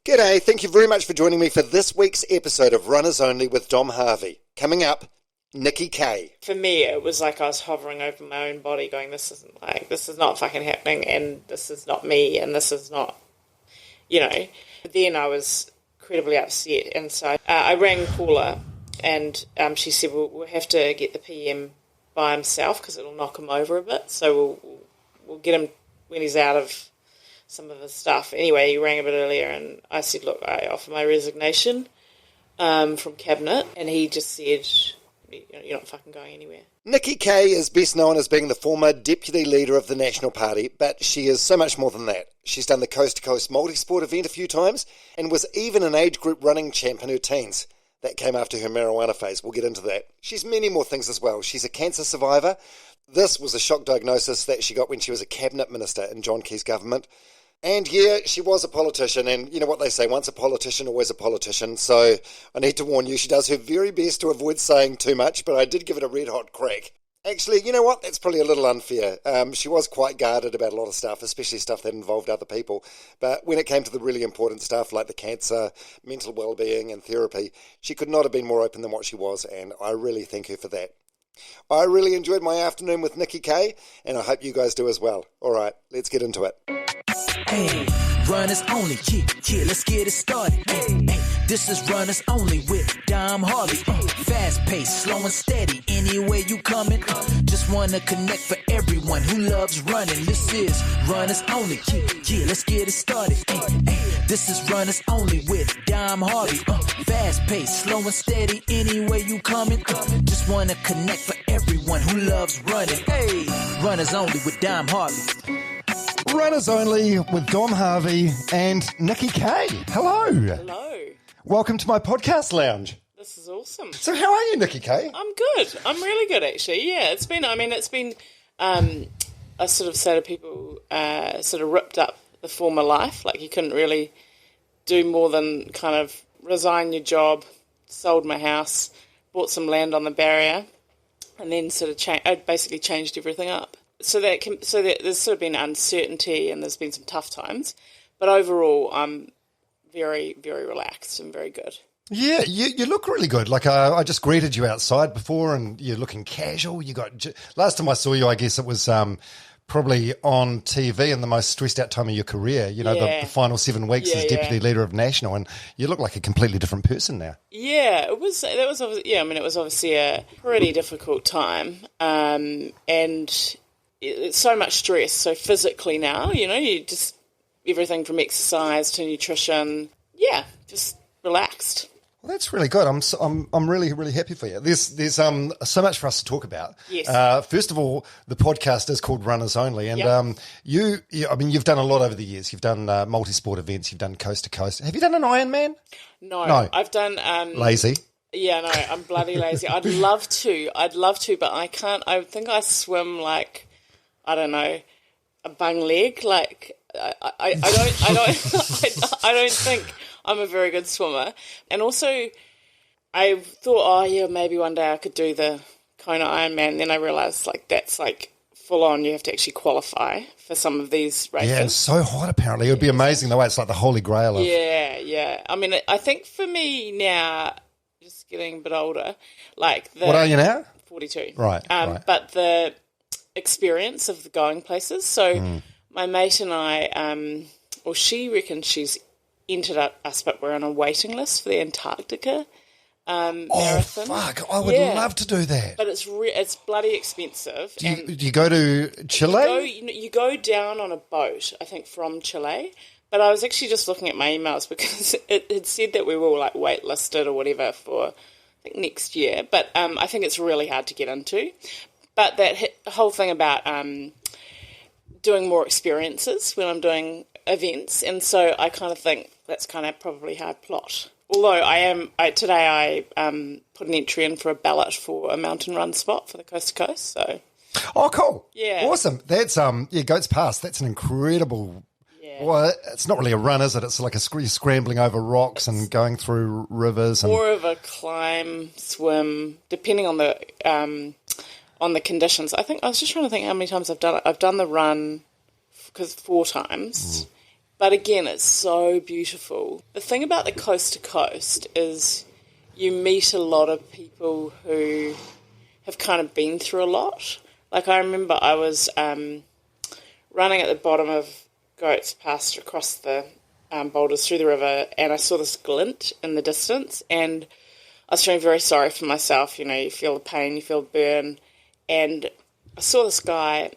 G'day, thank you very much for joining me for this week's episode of Runners Only with Dom Harvey. Coming up, Nikki Kaye. For me, it was like I was hovering over my own body going, this is not fucking happening, and this is not me, and this is not, But then I was incredibly upset, and so I rang Paula, and she said, we'll have to get the PM by himself because it'll knock him over a bit, so we'll get him when he's out of some of his stuff. Anyway, he rang a bit earlier, and I said, look, I offer my resignation from Cabinet, and he just said, you're not fucking going anywhere. Nikki Kaye is best known as being the former deputy leader of the National Party, but she is so much more than that. She's done the Coast to Coast multi-sport event a few times and was even an age group running champ in her teens. That came after her marijuana phase. We'll get into that. She's many more things as well. She's a cancer survivor. This was a shock diagnosis that she got when she was a cabinet minister in John Key's government. And yeah, she was a politician, and you know what they say, once a politician, always a politician. So I need to warn you, she does her very best to avoid saying too much, but I did give it a red-hot crack. Actually, you know what? That's probably a little unfair. She was quite guarded about a lot of stuff, especially stuff that involved other people. But when it came to the really important stuff like the cancer, mental well-being and therapy, she could not have been more open than what she was, and I really thank her for that. I really enjoyed my afternoon with Nikki Kaye, and I hope you guys do as well. All right, let's get into it. Hey, Runners Only, yeah, let's get it started. Hey, this is Runners Only with Dom Harvey. Fast paced, slow and steady, anywhere you coming. Just wanna connect for everyone who loves running. This is Runners Only, yeah, let's get it started. Hey, this is Runners Only with Dom Harvey. Fast paced, slow and steady, anywhere you coming. Just wanna connect for everyone who loves running. Hey, Runners Only with Dom Harvey. Runners Only with Dom Harvey and Nikki Kaye. Hello. Hello. Welcome to my podcast lounge. This is awesome. So how are you, Nikki Kaye? I'm good. I'm really good, actually. Yeah, it's been, I sort of say to people, sort of ripped up the former life. Like you couldn't really do more than kind of resign your job, sold my house, bought some land on the barrier, and then sort of I basically changed everything up. So there's sort of been uncertainty and there's been some tough times, but overall I'm very, very relaxed and very good. Yeah, you look really good. Like I just greeted you outside before, and you're looking casual. You got last time I saw you, I guess it was probably on TV in the most stressed out time of your career. You know, the final 7 weeks as deputy leader of National, and you look like a completely different person now. Yeah, it was obviously a pretty difficult time, and it's so much stress. So physically now, you just everything from exercise to nutrition. Yeah, just relaxed. Well, that's really good. I'm really, really happy for you. There's so much for us to talk about. Yes. First of all, the podcast is called Runners Only, and you've done a lot over the years. You've done multi-sport events. You've done coast to coast. Have you done an Ironman? No. I've done lazy. Yeah, no, I'm bloody lazy. I'd love to, but I can't. I think I swim like, I don't know, a bung leg. Like I don't think I'm a very good swimmer. And also, I thought, maybe one day I could do the Kona Ironman. And then I realised, that's full on. You have to actually qualify for some of these races. Yeah, it's so hot apparently. It would be amazing the way it's like the holy grail of... Yeah. I mean, I think for me now, just getting a bit older, what are you now? 42. Right. But the experience of the going places. So my mate and I, she reckons she's entered us, but we're on a waiting list for the Antarctica marathon. Oh, fuck. I would love to do that. But it's bloody expensive. Do you go to Chile? You go down on a boat, I think, from Chile. But I was actually just looking at my emails because it had said that we were all waitlisted or whatever for, I think, next year. But I think it's really hard to get into. But that whole thing about doing more experiences when I'm doing events, and so I kind of think that's kind of probably how I plot. Although today I put an entry in for a ballot for a mountain run spot for the Coast to Coast. So, oh, cool, yeah, awesome. That's Goats Pass. That's an incredible. Yeah. Well, it's not really a run, is it? It's like scrambling over rocks and going through rivers. More of a climb, swim, depending on the conditions. I think I was just trying to think how many times I've done it. I've done the run because 4 times. But again, it's so beautiful. The thing about the coast to coast is you meet a lot of people who have kind of been through a lot. Like I remember I was running at the bottom of Goats Pasture across the boulders through the river, and I saw this glint in the distance, and I was feeling very sorry for myself. You know, you feel the pain, you feel the burn, and I saw this guy,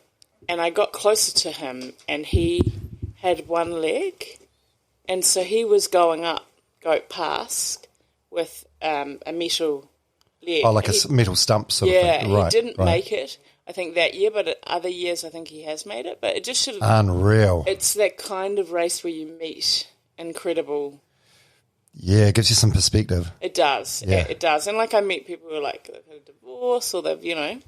and I got closer to him, and he had one leg, and so he was going up Goat Pass with a metal leg. Oh, like a metal stump sort of thing. Yeah, he didn't make it, I think, that year, but at other years I think he has made it. But it just sort of... Unreal. It's that kind of race where you meet incredible... Yeah, it gives you some perspective. It does. Yeah. It does. And, like, I meet people who are, like, they've had a divorce or they've, you know...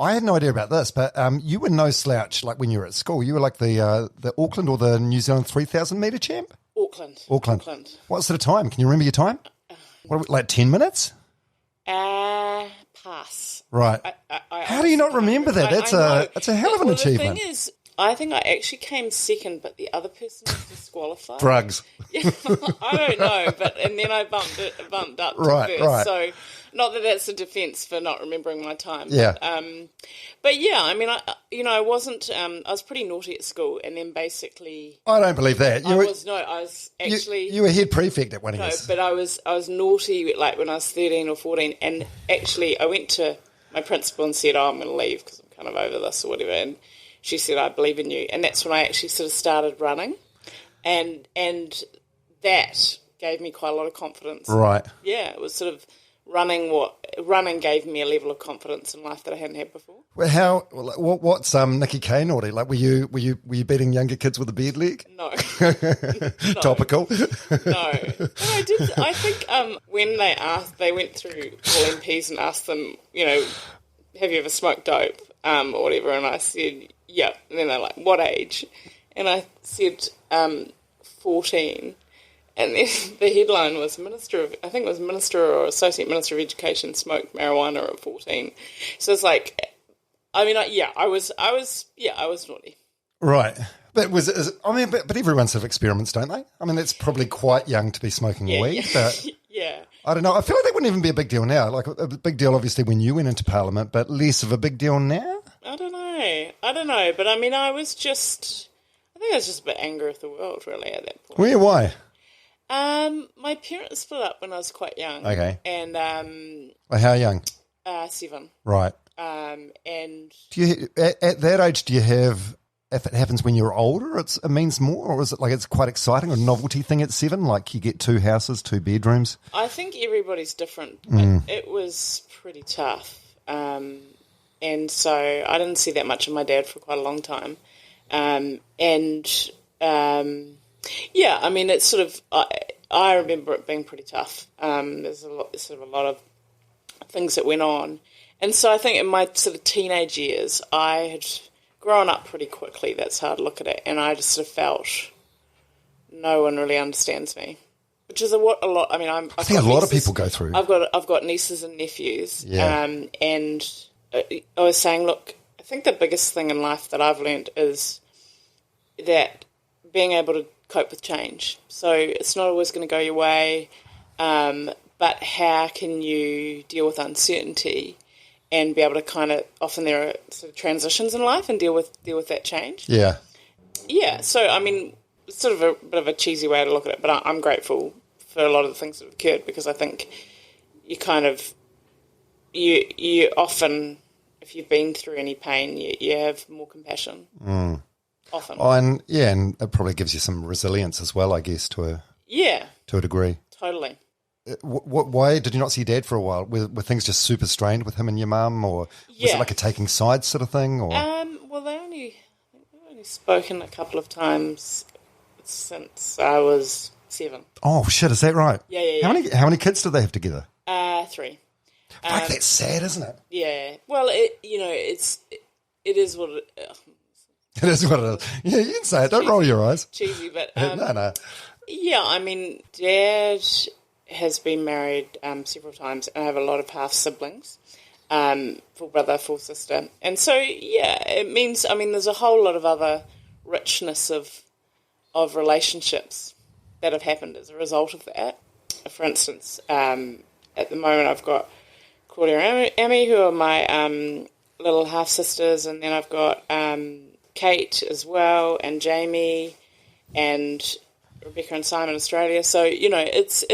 I had no idea about this, but you were no slouch, like, when you were at school. You were, like, the Auckland or the New Zealand 3,000 metre champ? Auckland. What sort of time? Can you remember your time? What, like 10 minutes? Pass. Right. How do you not remember that? That's a hell of an achievement. The thing is, I think I actually came second, but the other person was disqualified. Drugs. Yeah, I don't know, and then I bumped up to Right. So, not that that's a defence for not remembering my time. Yeah. But yeah, I mean, I wasn't. I was pretty naughty at school, and then basically, I don't believe that. I was actually. You were head prefect at one of yours. But I was naughty like when I was 13 or 14, and actually I went to my principal and said, "Oh, I'm going to leave because I'm kind of over this or whatever," and she said, "I believe in you," and that's when I actually sort of started running, and that gave me quite a lot of confidence. Right. Yeah, it was sort of running gave me a level of confidence in life that I hadn't had before. Well, what's Nikki Kaye naughty? Like, were you beating younger kids with a beard leg? No. Topical. No. But I did. I think when they went through all MPs and asked them, you know, have you ever smoked dope or whatever, and I said, yeah. And then they're like, what age? And I said 14. And then the headline was Minister or Associate Minister of Education smoked marijuana at 14. So it's like, I mean, I was naughty. Right. But but everyone sort of experiments, don't they? I mean, that's probably quite young to be smoking weed, but yeah. I don't know. I feel like that wouldn't even be a big deal now. Like a big deal, obviously, when you went into Parliament, but less of a big deal now? I don't know. But I mean, I think I was just a bit angry with the world, really, at that point. Well, why? My parents split up when I was quite young. Okay. And Well, how young? 7. Right. And Do you at that age? Do you have? If it happens when you're older, it means more, or is it like it's quite exciting, a novelty thing at 7? Like you get 2 houses, 2 bedrooms. I think everybody's different. But it was pretty tough, and so I didn't see that much of my dad for quite a long time, yeah, I mean, it's sort of, I remember it being pretty tough. There's a lot of things that went on. And so I think in my sort of teenage years, I had grown up pretty quickly. That's how I'd look at it. And I just sort of felt no one really understands me, which is a lot. I mean, I think a lot of people go through. I've got nieces and nephews. Yeah. And I was saying, look, I think the biggest thing in life that I've learned is that being able to cope with change. So it's not always going to go your way, but how can you deal with uncertainty and be able to kind of, often there are sort of transitions in life, and deal with that change. Yeah. Yeah, so I mean, it's sort of a bit of a cheesy way to look at it, but I'm grateful for a lot of the things that have occurred, because I think you kind of, you often, if you've been through any pain, you have more compassion. Often. Oh, and it probably gives you some resilience as well, I guess, to a degree. Totally. Why did you not see your dad for a while? Were things just super strained with him and your mum, or was it like a taking sides sort of thing? Or well, they've only spoken a couple of times since I was 7. Oh shit, is that right? Yeah. How many kids do they have together? 3. Fuck, that's sad, isn't it? Yeah. Well, it is what it. It is what it is. Yeah, you can say it. Don't roll your eyes. Cheesy, but no. Yeah, I mean, Dad has been married several times, and I have a lot of half siblings, full brother, full sister, and so yeah, it means, I mean, there's a whole lot of other richness of of relationships that have happened as a result of that. For instance, at the moment I've got Claudia and Amy, who are my little half-sisters, and then I've got Kate as well, and Jamie, and Rebecca and Simon, Australia. So, you know, it's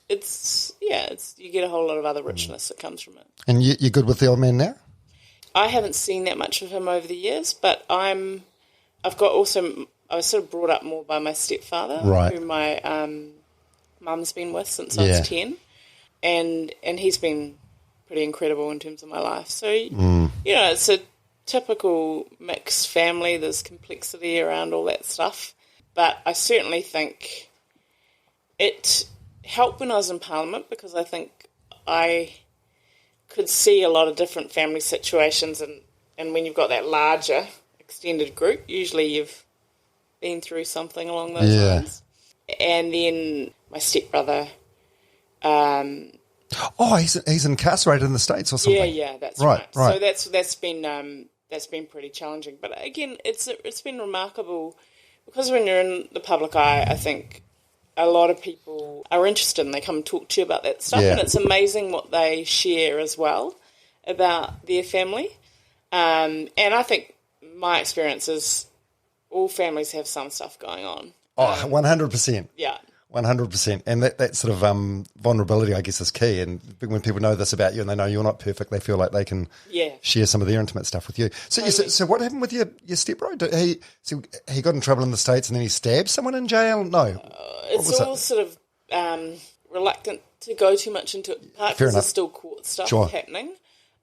you get a whole lot of other richness that comes from it. And you're good with the old man now? I haven't seen that much of him over the years, but I was sort of brought up more by my stepfather, right, who my mum's been with since I was 10, and he's been pretty incredible in terms of my life. So, you know, it's a typical mixed family. There's complexity around all that stuff. But I certainly think it helped when I was in Parliament, because I think I could see a lot of different family situations, and when you've got that larger extended group, usually you've been through something along those lines. And then my stepbrother. He's incarcerated in the States or something. Yeah, that's right. So that's been pretty challenging. But again, it's been remarkable, because when you're in the public eye, I think a lot of people are interested and they come and talk to you about that stuff, and it's amazing what they share as well about their family. And I think my experience is all families have some stuff going on. 100%. Yeah. 100%. And that sort of vulnerability, I guess, is key. And when people know this about you and they know you're not perfect, they feel like they can share some of their intimate stuff with you. So, Totally. So what happened with your stepbro? He got in trouble in the States and then he stabbed someone in jail? No. It's all sort of reluctant to go too much into it, part because there's still court stuff happening.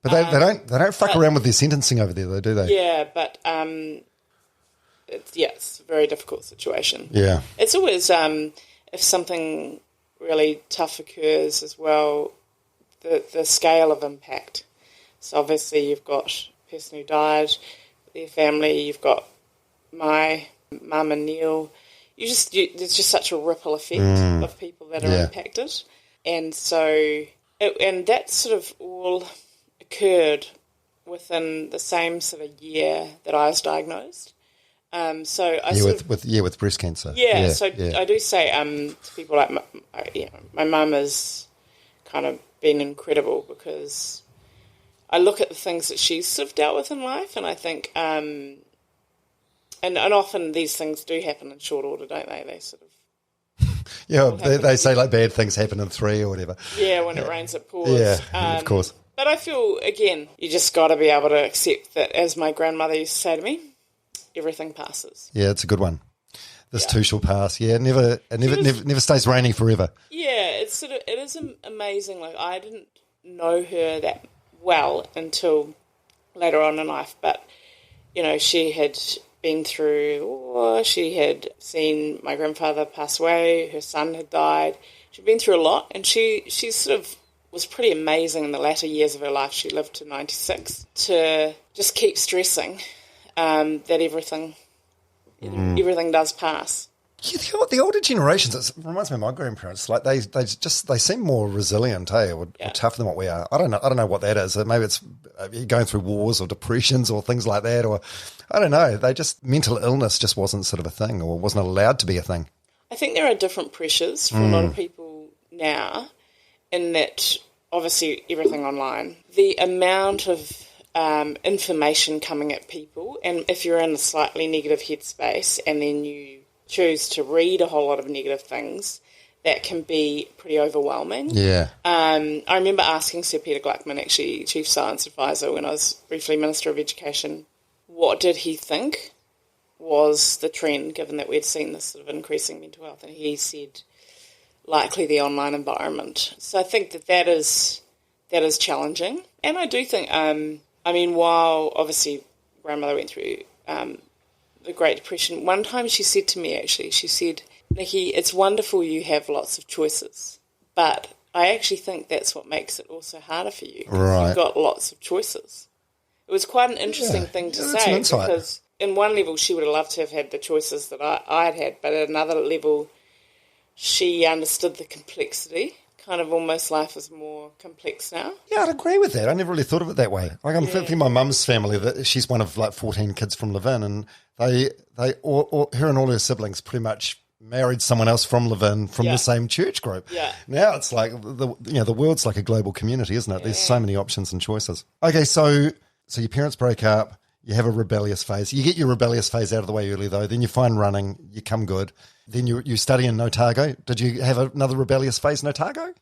But they don't fuck around with their sentencing over there, though, do they? Yeah, but it's a very difficult situation. Yeah. It's always... if something really tough occurs as well, the scale of impact. So obviously you've got a person who died, their family, you've got my mum and Neil. There's just such a ripple effect of people that are impacted. And so, and that sort of all occurred within the same sort of year that I was diagnosed. So I with breast cancer. I do say to people like my mum has kind of been incredible, because I look at the things that she's sort of dealt with in life, and I think and often these things do happen in short order, don't they? They sort of they say like bad things happen in 3 or whatever. Yeah, when it rains it pours. Yeah, of course. But I feel, again, you just got to be able to accept that, as my grandmother used to say to me, everything passes. Yeah, it's a good one. This too shall pass. Yeah, never stays rainy forever. Yeah, it is amazing. Like, I didn't know her that well until later on in life, but you know, she had been through war. She had seen my grandfather pass away. Her son had died. She'd been through a lot, and she sort of was pretty amazing in the latter years of her life. She lived to 96 to just keep stressing that everything does pass. Yeah, the older generations, it reminds me of my grandparents. Like they seem more resilient, or tougher than what we are. I don't know what that is. Maybe it's going through wars or depressions or things like that, or I don't know. Mental illness just wasn't sort of a thing, or wasn't allowed to be a thing. I think there are different pressures for a lot of people now, in that obviously everything online, the amount of information coming at people, and if you're in a slightly negative headspace and then you choose to read a whole lot of negative things, that can be pretty overwhelming. Yeah. I remember asking Sir Peter Gluckman, actually Chief Science Advisor when I was briefly Minister of Education, what did he think was the trend, given that we'd seen this sort of increasing mental health, and he said likely the online environment. So I think that is challenging, and I do think while obviously grandmother went through the Great Depression, one time she said to me, Nikki, it's wonderful you have lots of choices, but I actually think that's what makes it also harder for you, because you've got lots of choices. It was quite an interesting thing to say, because in one level she would have loved to have had the choices that I had, but at another level she understood the complexity, kind of almost life is more complex now. Yeah, I'd agree with that. I never really thought of it that way. Like I'm thinking my mum's family, that she's one of like 14 kids from Levin, and they all, her and all her siblings pretty much married someone else from Levin from the same church group. Yeah. Now it's like the world's like a global community, isn't it? There's so many options and choices. Okay, so your parents break up, you have a rebellious phase. You get your rebellious phase out of the way early though, then you find running, you come good. Then you study in Otago. Did you have another rebellious phase in Otago?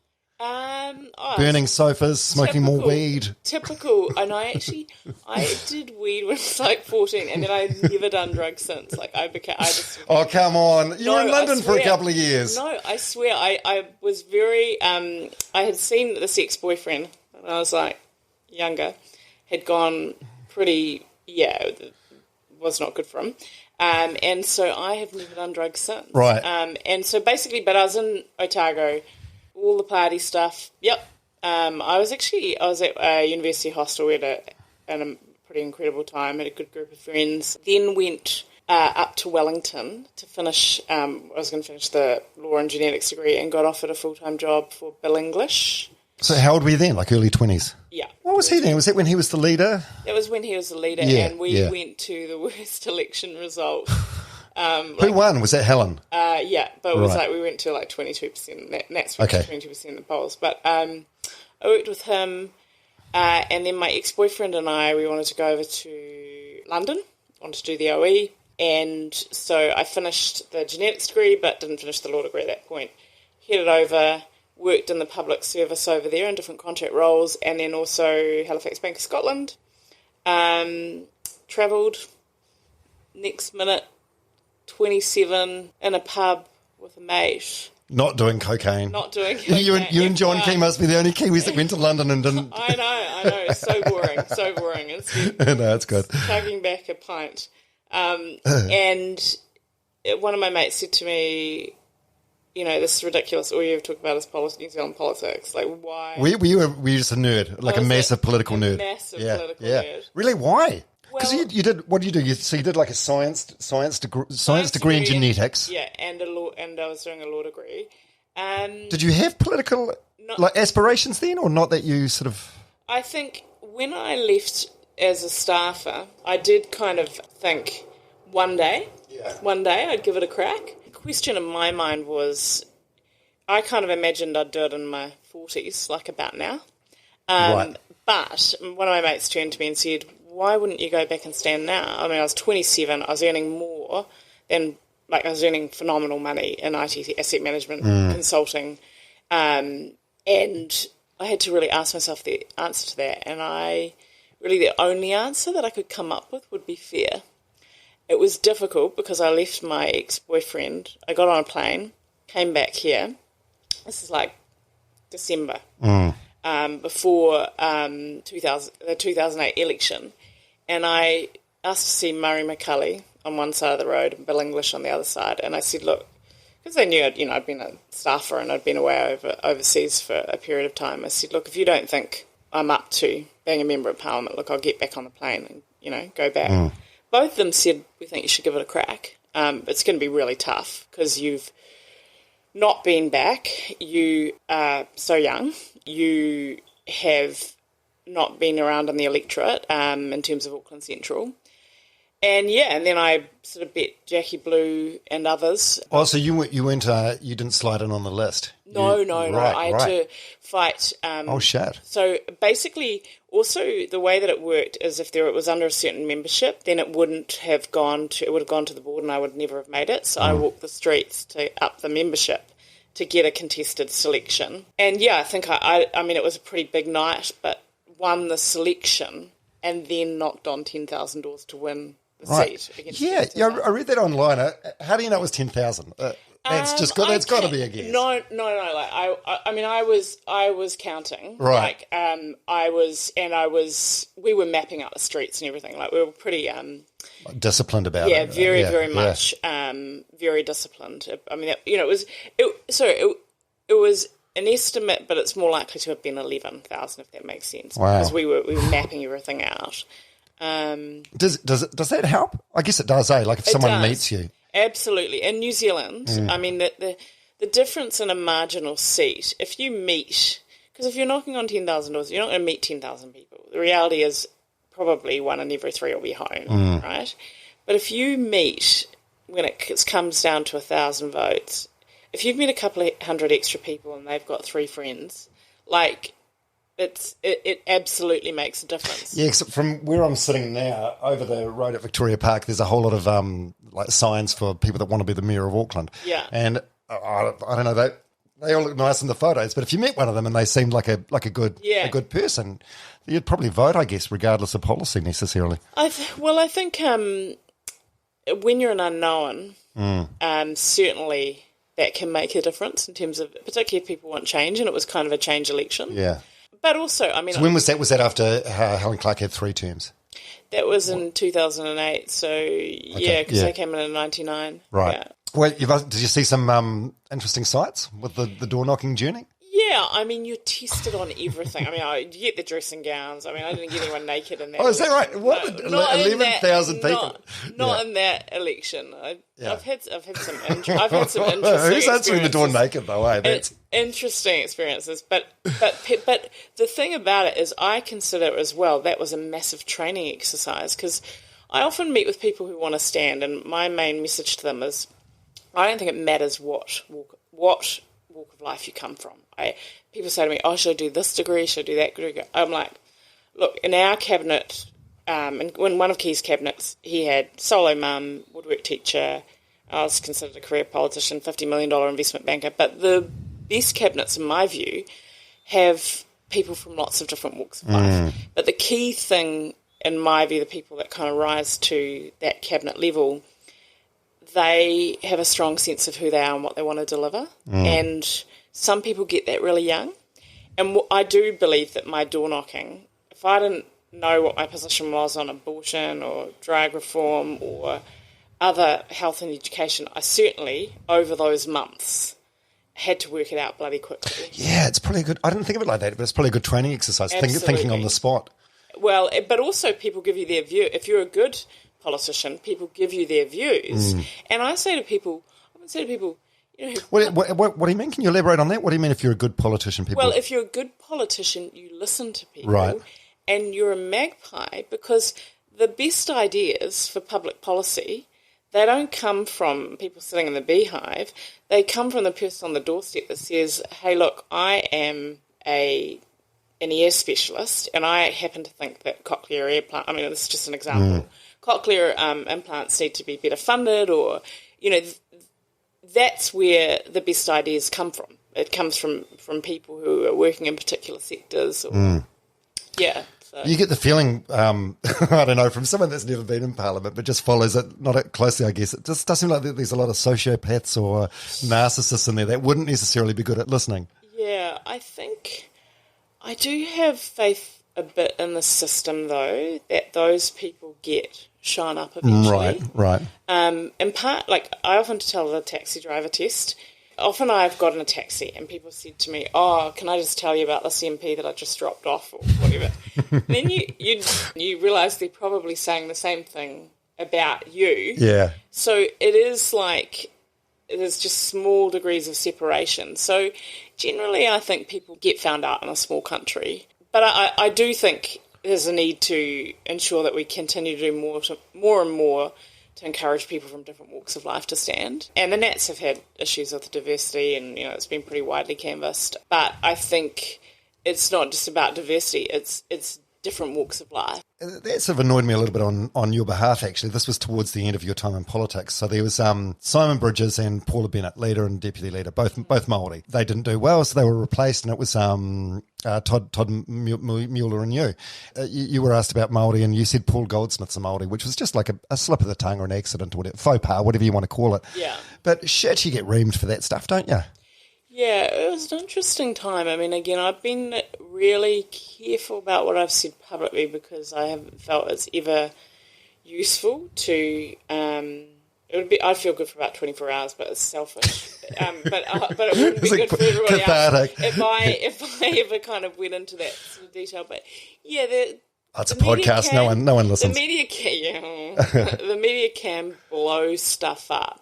Burning sofas, smoking more weed. Typical. And I did weed when I was like 14, and then I've never done drugs since. Like Oh, come on. You were in London for a couple of years. No, I swear. I was very, I had seen this ex-boyfriend when I was like younger, had gone pretty, was not good for him. And so I have never done drugs since. Right. And so basically, but I was in Otago, all the party stuff. Yep. I was at a university hostel. We had a pretty incredible time, had a good group of friends. Then went up to Wellington to finish, I was going to finish the law and genetics degree, and got offered a full-time job for Bill English. So how old were you then, like early 20s? Yeah. What was he then? Was that when he was the leader? That was when he was the leader, and we went to the worst election result. Who won? Was that Helen? But it was like we went to like 22%. That's 22% of the polls. But I worked with him, and then my ex-boyfriend and I, we wanted to go over to London, wanted to do the OE, and so I finished the genetics degree but didn't finish the law degree at that point. Headed over, worked in the public service over there in different contract roles, and then also Halifax Bank of Scotland. Travelled, next minute, 27 in a pub with a mate. Not doing cocaine. Not doing cocaine. You and John Key must be the only Kiwis that went to London and didn't. I know. So boring. No, it's good. Tugging back a pint. And one of my mates said to me, this is ridiculous. All you've talked about is New Zealand politics. Like, why? Were you just a nerd? Like a massive political nerd? Massive political nerd. Really? Why? Because you did. What did you do? So you did like a science degree in genetics. Yeah, and I was doing a law degree. Did you have political aspirations then, or not that you sort of? I think when I left as a staffer, I did kind of think one day I'd give it a crack. The question in my mind was, I kind of imagined I'd do it in my 40s, like about now. Right. But one of my mates turned to me and said, why wouldn't you go back and stand now? I mean, I was 27. I was earning more than, I was earning phenomenal money in IT asset management consulting. And I had to really ask myself the answer to that. And the only answer that I could come up with would be fear. It was difficult because I left my ex-boyfriend. I got on a plane, came back here. This is like December, before the 2008 election. And I asked to see Murray McCulley on one side of the road and Bill English on the other side. And I said, look, because they knew I'd been a staffer and I'd been away overseas for a period of time. I said, look, if you don't think I'm up to being a member of Parliament, look, I'll get back on the plane and, go back. Both of them said, we think you should give it a crack. It's going to be really tough because you've not been back. You are so young. You have not been around in the electorate in terms of Auckland Central. And then I sort of bet Jackie Blue and others. Oh, so you didn't slide in on the list? No. I had to fight. Oh, shit. So basically, also the way that it worked is if it was under a certain membership, then it would have gone to the board and I would never have made it. So I walked the streets to up the membership to get a contested selection. And I think I mean, it was a pretty big night, but won the selection and then knocked on 10,000 doors to win the seat. Against I read that online. How do you know it was 10,000? That's just got. That's got to be a guess. No. Like I was counting. Right. We were mapping out the streets and everything. Like we were pretty disciplined about it. Yeah, very much. Very disciplined. I mean, it was an estimate, but it's more likely to have been 11,000 if that makes sense. Wow. Because we were mapping everything out. Does that help? I guess it does. Like if someone meets you. Absolutely. In New Zealand, I mean, the the difference in a marginal seat, if you meet, because if you're knocking on 10,000 doors, you're not going to meet 10,000 people. The reality is probably 1 in every 3 will be home, right? But if you meet, when it comes down to 1,000 votes, if you've met a couple of hundred extra people and they've got 3 friends, like, it absolutely makes a difference. Yeah, except from where I'm sitting now, over the road at Victoria Park, there's a whole lot of like signs for people that want to be the mayor of Auckland. Yeah. And I don't know, they all look nice in the photos, but if you met one of them and they seemed like a good person, you'd probably vote, I guess, regardless of policy necessarily. I think when you're an unknown, certainly that can make a difference in terms of, particularly if people want change, and it was kind of a change election. Yeah. But also, I mean... So when was that? Was that after Helen Clark had 3 terms? That was in 2008, so yeah, because I came in 99. Right. Yeah. Well, did you see some interesting sights with the door-knocking journey? Yeah, I mean, you're tested on everything. I mean, you get the dressing gowns. I mean, I didn't get anyone naked in that. Oh, is that right? What? 11,000 people? Not in that election. I've had some interesting Who's answering the door naked, though, eh? It's interesting experiences. But the thing about it is I consider it as well, that was a massive training exercise, because I often meet with people who want to stand, and my main message to them is I don't think it matters what walk of life you come from. People say to me, oh, should I do this degree? Should I do that degree? I'm like, look, in our cabinet, in one of Key's cabinets, he had solo mum, woodwork teacher, I was considered a career politician, $50 million investment banker. But the best cabinets, in my view, have people from lots of different walks of life. But the key thing, in my view, the people that kind of rise to that cabinet level, they have a strong sense of who they are and what they want to deliver. And some people get that really young. And I do believe that my door knocking, if I didn't know what my position was on abortion or drug reform or other health and education, I certainly, over those months, had to work it out bloody quickly. Yeah, it's probably good. I didn't think of it like that, but it's probably a good training exercise, thinking on the spot. Well, but also people give you their view. If you're a good politician, people give you their views. And I say to people, you know, what do you mean? Can you elaborate on that? What do you mean if you're a good politician? Well, if you're a good politician, you listen to people. Right. And you're a magpie, because the best ideas for public policy, they don't come from people sitting in the beehive. They come from the person on the doorstep that says, hey, look, I am an ear specialist, and I happen to think that cochlear implant, I mean, this is just an example, cochlear implants need to be better funded, or, you know, that's where the best ideas come from. It comes from people who are working in particular sectors. Or, yeah. So. You get the feeling, I don't know, from someone that's never been in Parliament but just follows it, not closely, I guess. It just does seem like there's a lot of sociopaths or narcissists in there that wouldn't necessarily be good at listening. Yeah, I think I do have faith a bit in the system, though, that those people get shown up eventually. Right. In part, like, I often tell the taxi driver test. Often I've gotten a taxi and people said to me, oh, can I just tell you about this MP that I just dropped off or whatever? Then you realise they're probably saying the same thing about you. Yeah. So it is like there's just small degrees of separation. So generally I think people get found out in a small country. But I do think there's a need to ensure that we continue to do more and more to encourage people from different walks of life to stand. And the Nats have had issues with diversity, and, you know, it's been pretty widely canvassed. But I think it's not just about diversity, it's different walks of life. That sort of annoyed me a little bit on your behalf, actually. This was towards the end of your time in politics. So there was Simon Bridges and Paula Bennett, leader and deputy leader, both Māori. They didn't do well, so they were replaced, and it was Todd Mueller and you. You were asked about Māori, and you said Paul Goldsmith's a Māori, which was just like a slip of the tongue or an accident or whatever, faux pas, whatever you want to call it. Yeah. But shit, you get reamed for that stuff, don't you? Yeah, it was an interesting time. I mean, again, I've been really careful about what I've said publicly because I haven't felt it's ever useful to. I'd feel good for about 24 hours, but it's selfish. But it wouldn't be good for everybody else if I ever kind of went into that sort of detail. But yeah, it's a podcast. No one listens. The media can blow stuff up.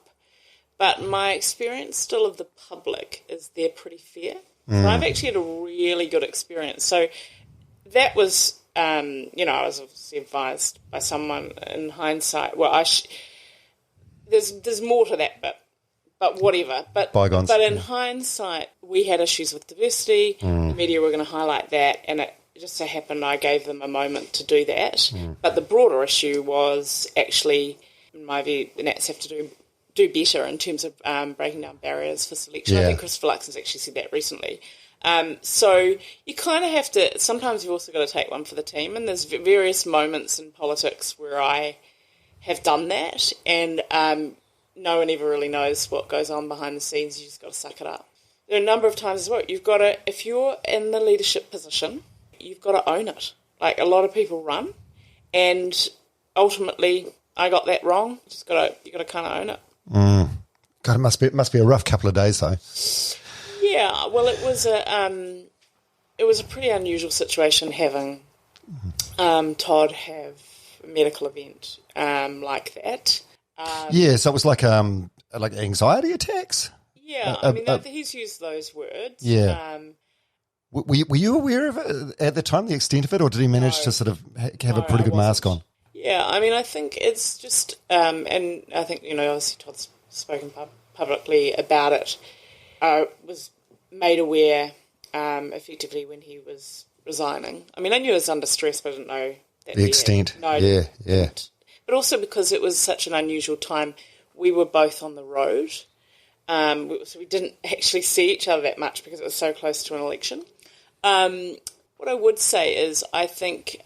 But my experience still of the public is they're pretty fair. So I've actually had a really good experience. So that was, I was obviously advised by someone in hindsight. Well, there's more to that bit, but whatever. But Bygones. But in hindsight, we had issues with diversity. The media were going to highlight that, and it just so happened I gave them a moment to do that. But the broader issue was actually, in my view, the Nats have to do better in terms of breaking down barriers for selection. Yeah. I think Christopher Luxon's actually said that recently. So you kind of have to, sometimes you've also got to take one for the team, and there's various moments in politics where I have done that, and no one ever really knows what goes on behind the scenes. You just got to suck it up. There are a number of times as well, you've got to, if you're in the leadership position, you've got to own it. Like, a lot of people run, and ultimately I got that wrong. You got to kind of own it. God, it must be a rough couple of days though. Yeah, well, it was a pretty unusual situation having Todd have a medical event like that. So it was like anxiety attacks. Yeah, I mean, he's used those words. Yeah. Were you aware of it at the time, the extent of it, or did he manage to sort of have a pretty good mask on? Yeah, I mean, I think it's just, and I think, obviously Todd's spoken publicly about it. I was made aware effectively when he was resigning. I mean, I knew he was under stress, but I didn't know that the extent. Yeah. But also because it was such an unusual time, we were both on the road. So we didn't actually see each other that much because it was so close to an election. What I would say is I think,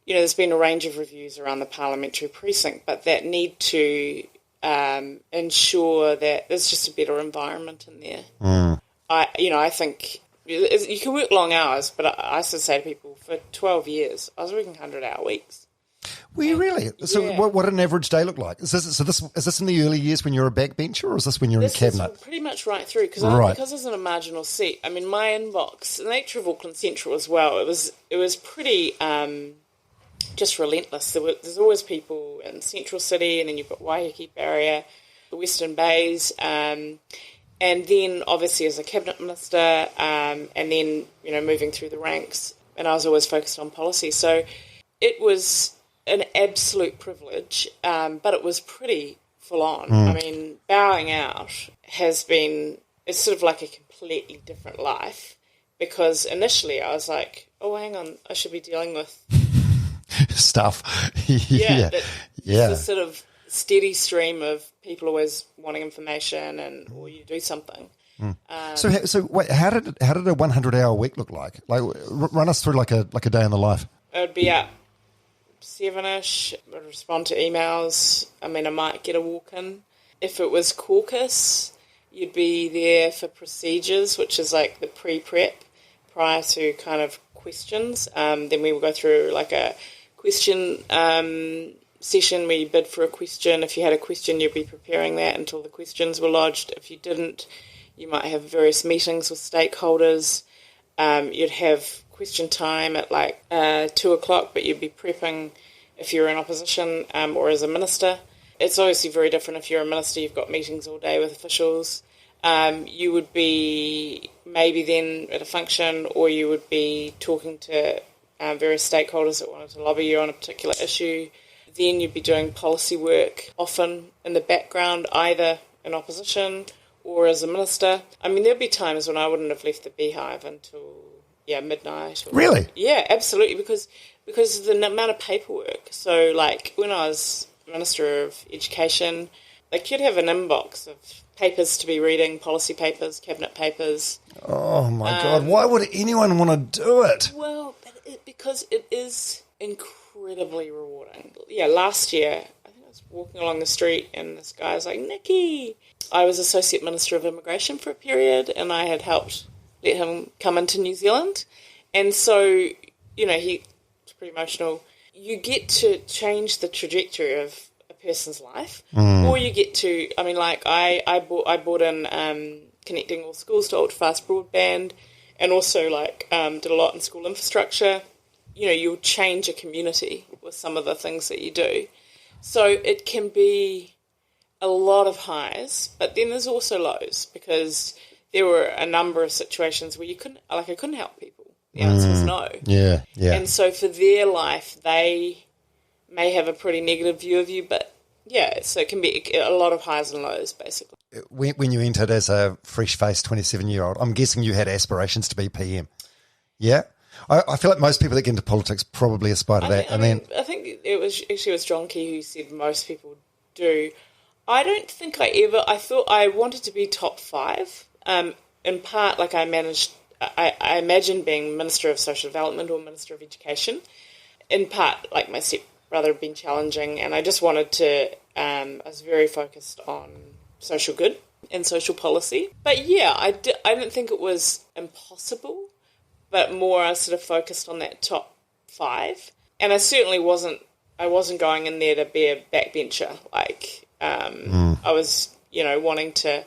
there's been a range of reviews around the parliamentary precinct, but that need to ensure that there's just a better environment in there. I think you can work long hours, but I used to say to people, for 12 years, I was working 100-hour weeks. Were you really? So yeah. what did an average day look like? Is this in the early years when you're a backbencher, or is this when you're in cabinet? Is pretty much right through, because I was in a marginal seat. I mean, my inbox, the nature of Auckland Central as well, it was pretty just relentless. There's always people in Central City, and then you've got Waiheke Barrier, the Western Bays, and then obviously as a cabinet minister, and then moving through the ranks, and I was always focused on policy. So it was an absolute privilege, but it was pretty full on. I mean, bowing out it's sort of like a completely different life, because initially I was like, oh, hang on, I should be dealing with stuff. Yeah. The sort of steady stream of people always wanting information or you do something. So wait, how did a 100-hour week look like? Like, run us through like a day in the life. It would be up 7ish. I'd respond to emails. I mean, I might get a walk-in. If it was caucus, you'd be there for procedures, which is like the pre-prep prior to kind of questions. Then we would go through like a question session where you bid for a question. If you had a question, you'd be preparing that until the questions were lodged. If you didn't, you might have various meetings with stakeholders. You'd have question time at like 2 o'clock, but you'd be prepping if you're in opposition or as a minister. It's obviously very different if you're a minister. You've got meetings all day with officials. You would be maybe then at a function, or you would be talking to various stakeholders that wanted to lobby you on a particular issue. Then you'd be doing policy work, often in the background, either in opposition or as a minister. I mean, there'd be times when I wouldn't have left the beehive until midnight. Really? Yeah, absolutely, because of the amount of paperwork. So, like, when I was Minister of Education, like, you'd have an inbox of papers to be reading, policy papers, cabinet papers. Oh, my God. Why would anyone want to do it? Well, because it is incredibly rewarding. Yeah, last year, I think I was walking along the street and this guy was like, Nikki. I was Associate Minister of Immigration for a period, and I had helped let him come into New Zealand. And so, he was pretty emotional. You get to change the trajectory of a person's life, or you get to, I mean, like, I bought in connecting all schools to ultra-fast broadband, and also, like, did a lot in school infrastructure. You'll change a community with some of the things that you do. So it can be a lot of highs, but then there's also lows, because there were a number of situations where I couldn't help people. The answer was no. Yeah. And so for their life, they may have a pretty negative view of you, but yeah, so it can be a lot of highs and lows, basically. When you entered as a fresh-faced 27-year-old, I'm guessing you had aspirations to be PM. Yeah? I feel like most people that get into politics probably aspire to that. I think it was John Key who said most people do. I don't think I thought I wanted to be top 5. In part, like I imagined being Minister of Social Development or Minister of Education. In part, like my stepbrother had been challenging, and I just wanted to, I was very focused on social good and social policy. But yeah, I didn't think it was impossible, but more I was sort of focused on that top 5. And I certainly wasn't going in there to be a backbencher. Like, I was, wanting to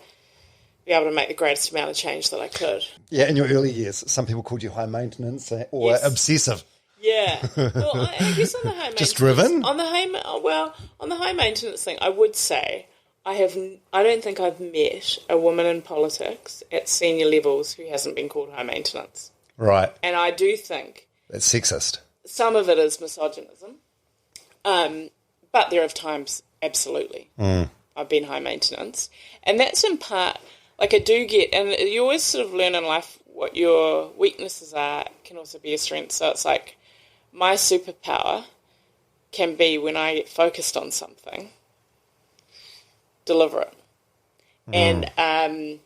be able to make the greatest amount of change that I could. Yeah, in your early years, some people called you high maintenance or obsessive. Yeah. Well, I guess on the high maintenance... Just driven? On the high maintenance thing, I would say I don't think I've met a woman in politics at senior levels who hasn't been called high maintenance. Right. And I do think... That's sexist. Some of it is misogynism. But there are times, absolutely, I've been high maintenance. And that's in part... Like I do get... And you always sort of learn in life what your weaknesses are can also be a strength. So it's like my superpower can be when I get focused on something, deliver it. And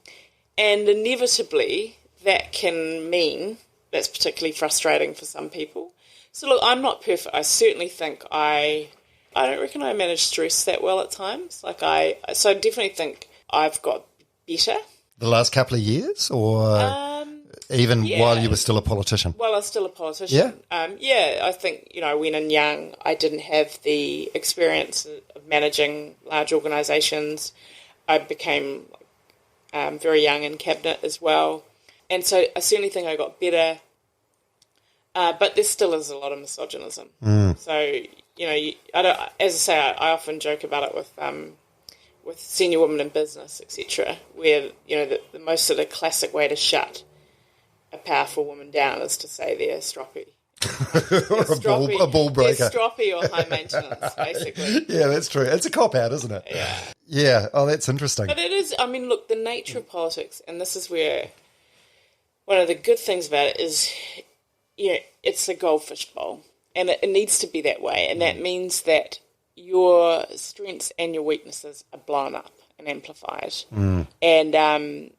inevitably that can mean that's particularly frustrating for some people. So look, I'm not perfect. I certainly think I don't reckon I manage stress that well at times. So I definitely think I've got better. The last couple of years, or while you were still a politician? While I was still a politician. Yeah. I think, when in young, I didn't have the experience of managing large organisations. I became very young in cabinet as well. And so I certainly think I got better. But there still is a lot of misogynism. So, as I say, I often joke about it with senior women in business, etc., where, the most sort of classic way to shut a powerful woman down is to say they're stroppy. Or a ball breaker. They're stroppy or high maintenance, basically. Yeah, that's true. It's a cop-out, isn't it? Yeah. Yeah. Oh, that's interesting. But it is, look, the nature of politics, and this is where one of the good things about it is, it's a goldfish bowl, and it needs to be that way, and that means that your strengths and your weaknesses are blown up and amplified. And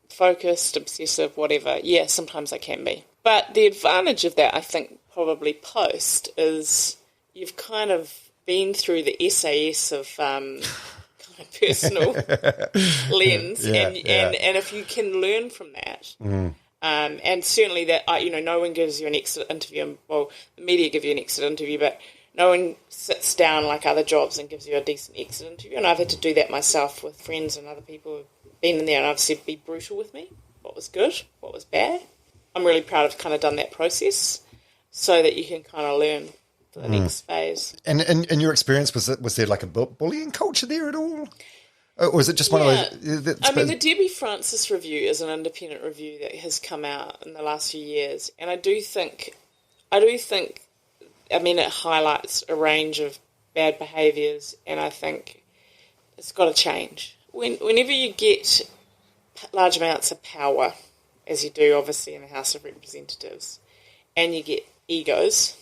focused, obsessive, whatever, yeah, sometimes I can be. But the advantage of that, I think, probably post, is you've kind of been through the SAS of kind of personal lens, and if you can learn from that, and certainly that, no one gives you an exit interview, well, the media give you an exit interview, but no one sits down like other jobs and gives you a decent exit interview, and I've had to do that myself with friends and other people who've been in there, and I've said, be brutal with me, what was good, what was bad. I'm really proud of kind of done that process so that you can kind of learn for the next phase. And in your experience, was there like a bullying culture there at all? Or was it just one of those... the Debbie Francis review is an independent review that has come out in the last few years, and I do think it highlights a range of bad behaviours, and I think it's got to change. Whenever you get large amounts of power, as you do obviously in the House of Representatives, and you get egos,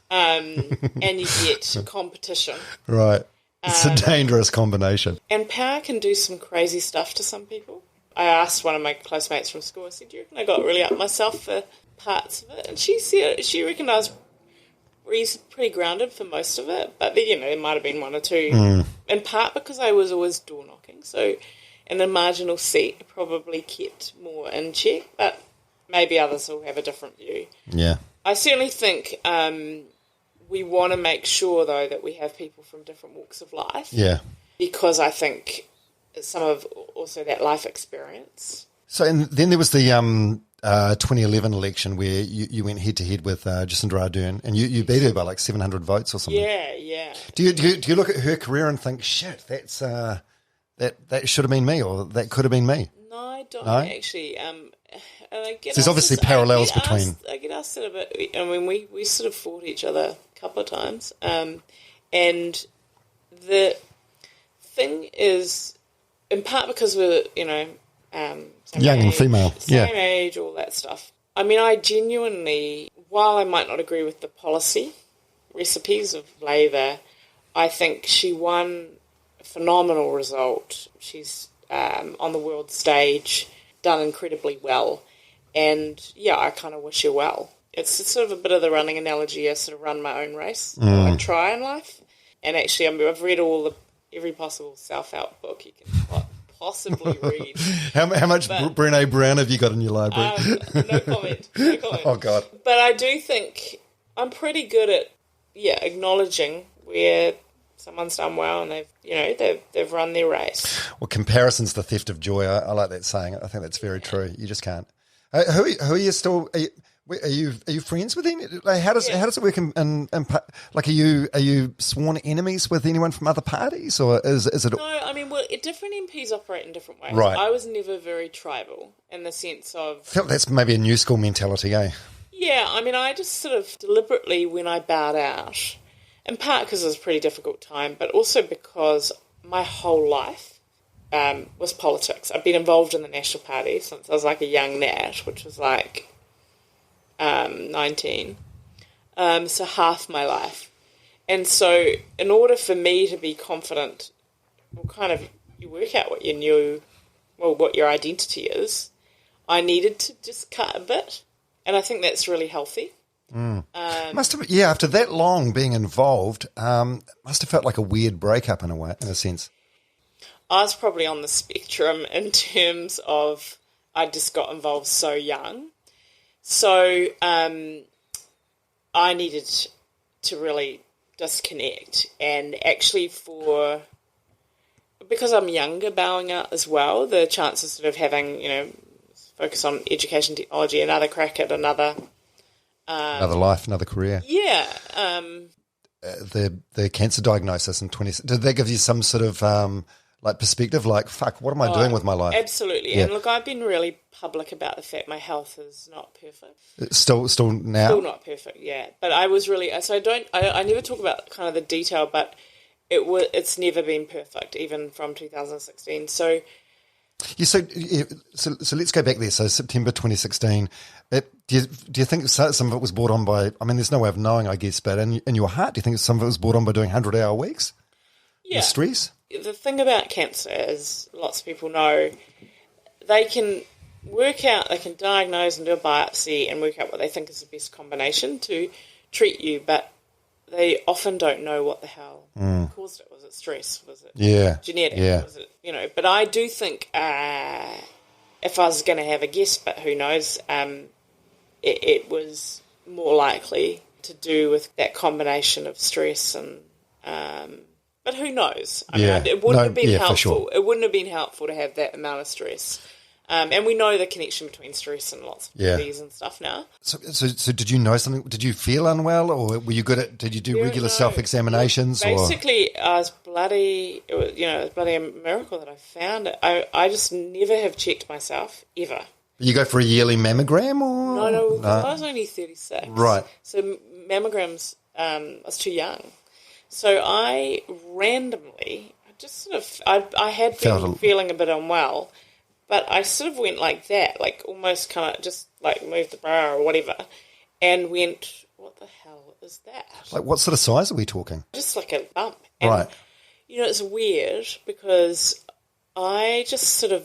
and you get competition. Right. It's a dangerous combination. And power can do some crazy stuff to some people. I asked one of my close mates from school, I said, do you reckon I got really up myself for parts of it? And she said she reckoned I was pretty grounded for most of it, but there might have been one or two, in part because I was always door knocking, so in a marginal seat I probably kept more in check, but maybe others will have a different view. Yeah. I certainly think we want to make sure, though, that we have people from different walks of life. Yeah. Because I think some of also that life experience. So, and then there was the 2011 election where you went head-to-head with Jacinda Ardern and you beat her by like 700 votes or something. Yeah. Do you look at her career and think, shit, that's that should have been me or that could have been me? No, I don't actually. There's obviously parallels between. I get asked it a bit. I mean, we sort of fought each other a couple of times, and the thing is, in part because we're young and female, same age, all that stuff. I mean, I genuinely, while I might not agree with the policy recipes of Labour, I think she won a phenomenal result. She's on the world stage, done incredibly well. And, yeah, I kind of wish her well. It's sort of a bit of the running analogy. I sort of run my own race. I try in life. And actually, I've read every possible self-help book you can possibly read. How much Brené Brown have you got in your library? No comment. Oh, God. But I do think I'm pretty good at, acknowledging where someone's done well and they've run their race. Well, comparison's the theft of joy. I like that saying. I think that's very true. You just can't. Who are you still? Are you friends with any? Like, how does it work? Like, are you sworn enemies with anyone from other parties, or is it? No, I mean, different MPs operate in different ways. Right. I was never very tribal in the sense of. I feel that's maybe a new school mentality, eh? Yeah, I mean, I just sort of deliberately, when I bowed out, in part because it was a pretty difficult time, but also because my whole life was politics. I've been involved in the National Party since I was like a young nat, which was like 19. So half my life. And so in order for me to be confident, you work out what what your identity is, I needed to just cut a bit. And I think that's really healthy. Must have, after that long being involved, must have felt like a weird breakup in a sense. I was probably on the spectrum in terms of I just got involved so young. So I needed to really disconnect. And actually because I'm younger bowing out as well, the chances sort of having, focus on education technology, another crack at another life, another career. Yeah. The cancer diagnosis in 20. Did that give you some sort of perspective? Like, fuck, what am I doing with my life? Absolutely. Yeah. And look, I've been really public about the fact my health is not perfect. Still now. Still not perfect. Yeah. But I was really I never talk about kind of the detail, but it's never been perfect, even from 2016. So. Yeah, so let's go back there. So September 2016. Do you think some of it was brought on by? I mean, there's no way of knowing, I guess. But in your heart, do you think some of it was brought on by doing 100-hour weeks? Yeah. The stress. The thing about cancer is, lots of people know, they can work out, they can diagnose and do a biopsy and work out what they think is the best combination to treat you, but they often don't know what the hell caused it. Was it stress? Was it genetic? Yeah. Was it, but I do think if I was going to have a guess, but who knows, it was more likely to do with that combination of stress and but who knows? I mean, it wouldn't have been helpful. Sure. It wouldn't have been helpful to have that amount of stress. And we know the connection between stress and lots of disease and stuff now. So did you know something? Did you feel unwell, or were you good at? Did you do regular self-examinations? Basically, I was bloody. It was bloody a miracle that I found it. I just never have checked myself ever. You go for a yearly mammogram, or no? I was only 36. Right. So mammograms, I was too young. So I randomly, I had been feeling a bit unwell. But I sort of went like that, like almost kind of just like moved the bra or whatever, and went, what the hell is that? Like what sort of size are we talking? Just like a bump. And, right. It's weird because I just I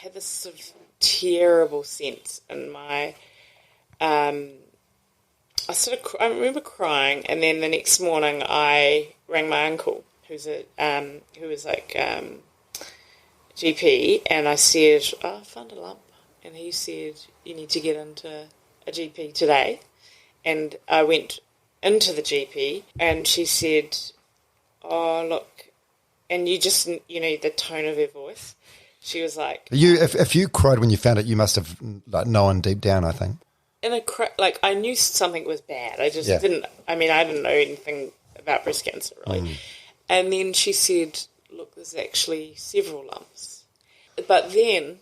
had this sort of terrible sense in my, I remember crying, and then the next morning I rang my uncle, who was like, GP, and I said, I found a lump, and he said, you need to get into a GP today. And I went into the GP, and she said, oh, look, and you just, the tone of her voice, she was like, if you cried when you found it, you must have like known deep down, I think. I knew something was bad. I just didn't. I mean, I didn't know anything about breast cancer really. And then she said, "Look, there's actually several lumps." But then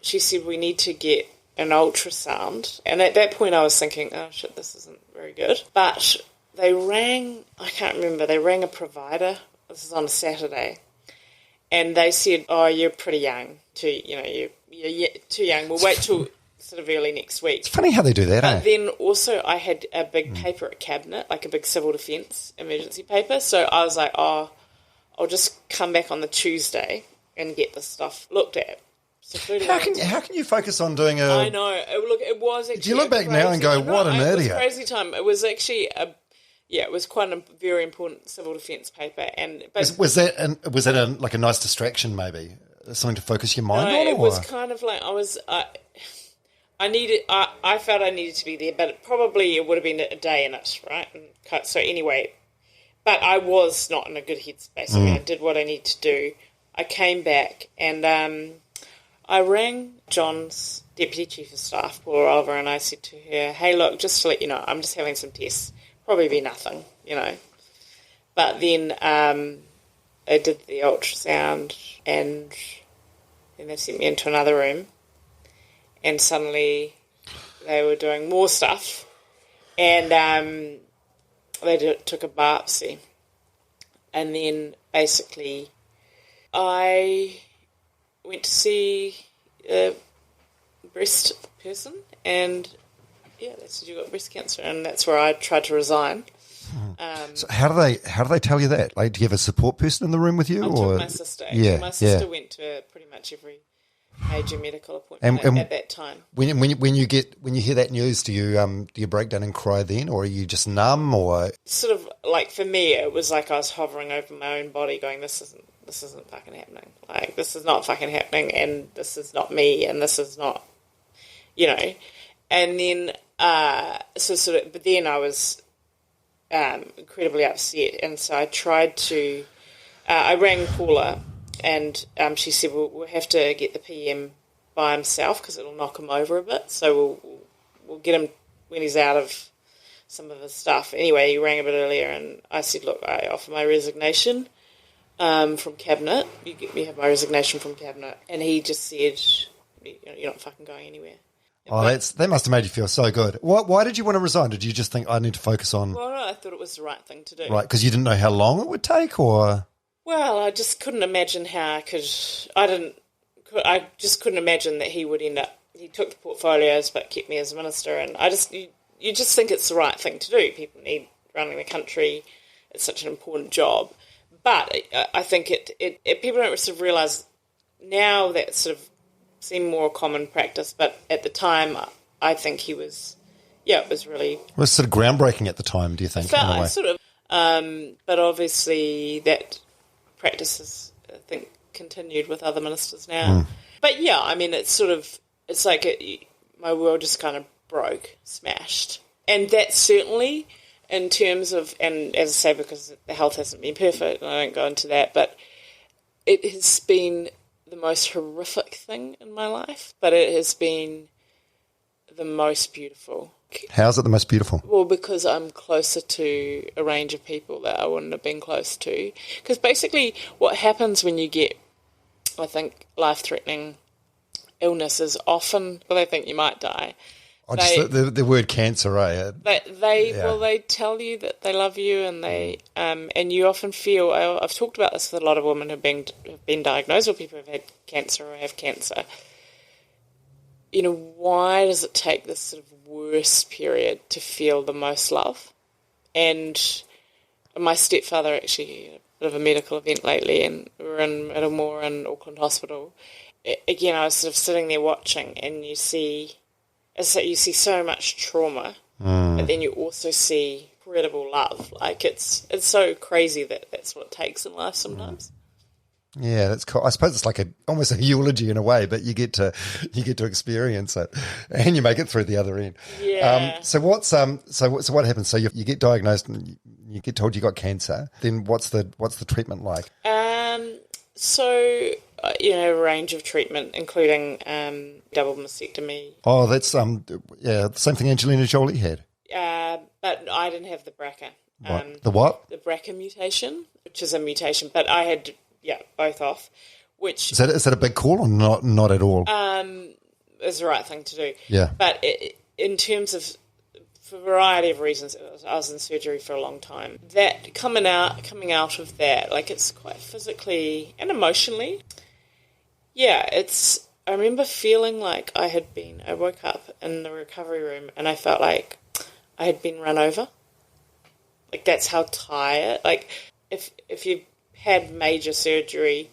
she said, "We need to get an ultrasound." And at that point, I was thinking, "Oh shit, this isn't very good." But they rang. I can't remember. They rang a provider. This is on a Saturday, and they said, "Oh, you're pretty young. You're too young. We'll wait till." Sort of early next week. It's funny how they do that, But then also I had a big paper at cabinet, like a big civil defence emergency paper. So I was like, I'll just come back on the Tuesday and get this stuff looked at. So how can you focus on doing a... I know. It was actually... Do you look back now and go, what an idiot? It was a crazy time. It was actually it was quite a very important civil defence paper. Was that like a nice distraction maybe? Something to focus your mind on? It was kind of like I felt I needed to be there, but it would have been a day in it, right? And so anyway, but I was not in a good headspace. I mean, I did what I needed to do. I came back and I rang John's Deputy Chief of Staff, Paula Oliver, and I said to her, "Hey, look, just to let you know, I'm just having some tests. Probably be nothing, you know." But then they did the ultrasound and then they sent me into another room. And suddenly they were doing more stuff. And they took a biopsy. And then basically I went to see a breast person. And, they said, "You got breast cancer." And that's where I tried to resign. So how do they tell you that? Like, do you have a support person in the room with you? I took my sister. Actually. My sister went to pretty much every major medical appointment at that time. When you hear that news, do you break down and cry then, or are you just numb, or sort of like for me, it was like I was hovering over my own body, going, "This isn't fucking happening. Like this is not fucking happening, and this is not me, and this is not, you know." And then but then I was incredibly upset, and so I tried to. I rang Paula. And she said, "Well, we'll have to get the PM by himself because it'll knock him over a bit. So we'll get him when he's out of some of his stuff." Anyway, he rang a bit earlier, and I said, "Look, I offer my resignation from Cabinet. You have my resignation from Cabinet." And he just said, "You're not fucking going anywhere." Oh, that must have made you feel so good. Why did you want to resign? Did you just think, I need to focus on... Well, no, I thought it was the right thing to do. Right, because you didn't know how long it would take, or... Well, I just couldn't imagine how I could. I just couldn't imagine that he would end up. He took the portfolios, but kept me as minister. And you just think it's the right thing to do. People need running the country. It's such an important job. But I think people don't sort of realise now that sort of seemed more common practice. But at the time, I think he was. Yeah, it was really. It was sort of groundbreaking at the time. Do you think? In a way? Sort of. But obviously that. Practices, I think, continued with other ministers now. But yeah, I mean, it's like my world just kind of broke, smashed. And that certainly, in terms of, and as I say, because the health hasn't been perfect, and I don't go into that, but it has been the most horrific thing in my life, but it has been the most beautiful. How's it the most beautiful? Well, because I'm closer to a range of people that I wouldn't have been close to. Because basically what happens when you get, I think, life-threatening illness is often, well, they think you might die. The word cancer, right? They tell you that they love you, and and you often feel, I've talked about this with a lot of women who've been diagnosed, or people who've had cancer or have cancer. You know, why does it take this sort of worst period to feel the most love? And my stepfather actually had a bit of a medical event lately, and we were in Middlemore in Auckland Hospital. Again, I was sort of sitting there watching, and you see so much trauma, but then you also see incredible love. Like it's so crazy that that's what it takes in life sometimes. Yeah, that's cool. I suppose it's like almost a eulogy in a way, but you get to experience it, and you make it through the other end. Yeah. So what happens? So you get diagnosed and you get told you got cancer. Then what's the treatment like? So, a range of treatment, including double mastectomy. Oh, that's the same thing Angelina Jolie had. But I didn't have the BRCA. Right. The what? The BRCA mutation, which is a mutation, but I had both off. Which is that a big call or not at all? Is the right thing to do. Yeah. But in terms of, for a variety of reasons, I was in surgery for a long time. That coming out of that, like, it's quite physically and emotionally. Yeah, I remember feeling like I woke up in the recovery room and I felt like I had been run over. Like, that's how tired. Like, if you had major surgery.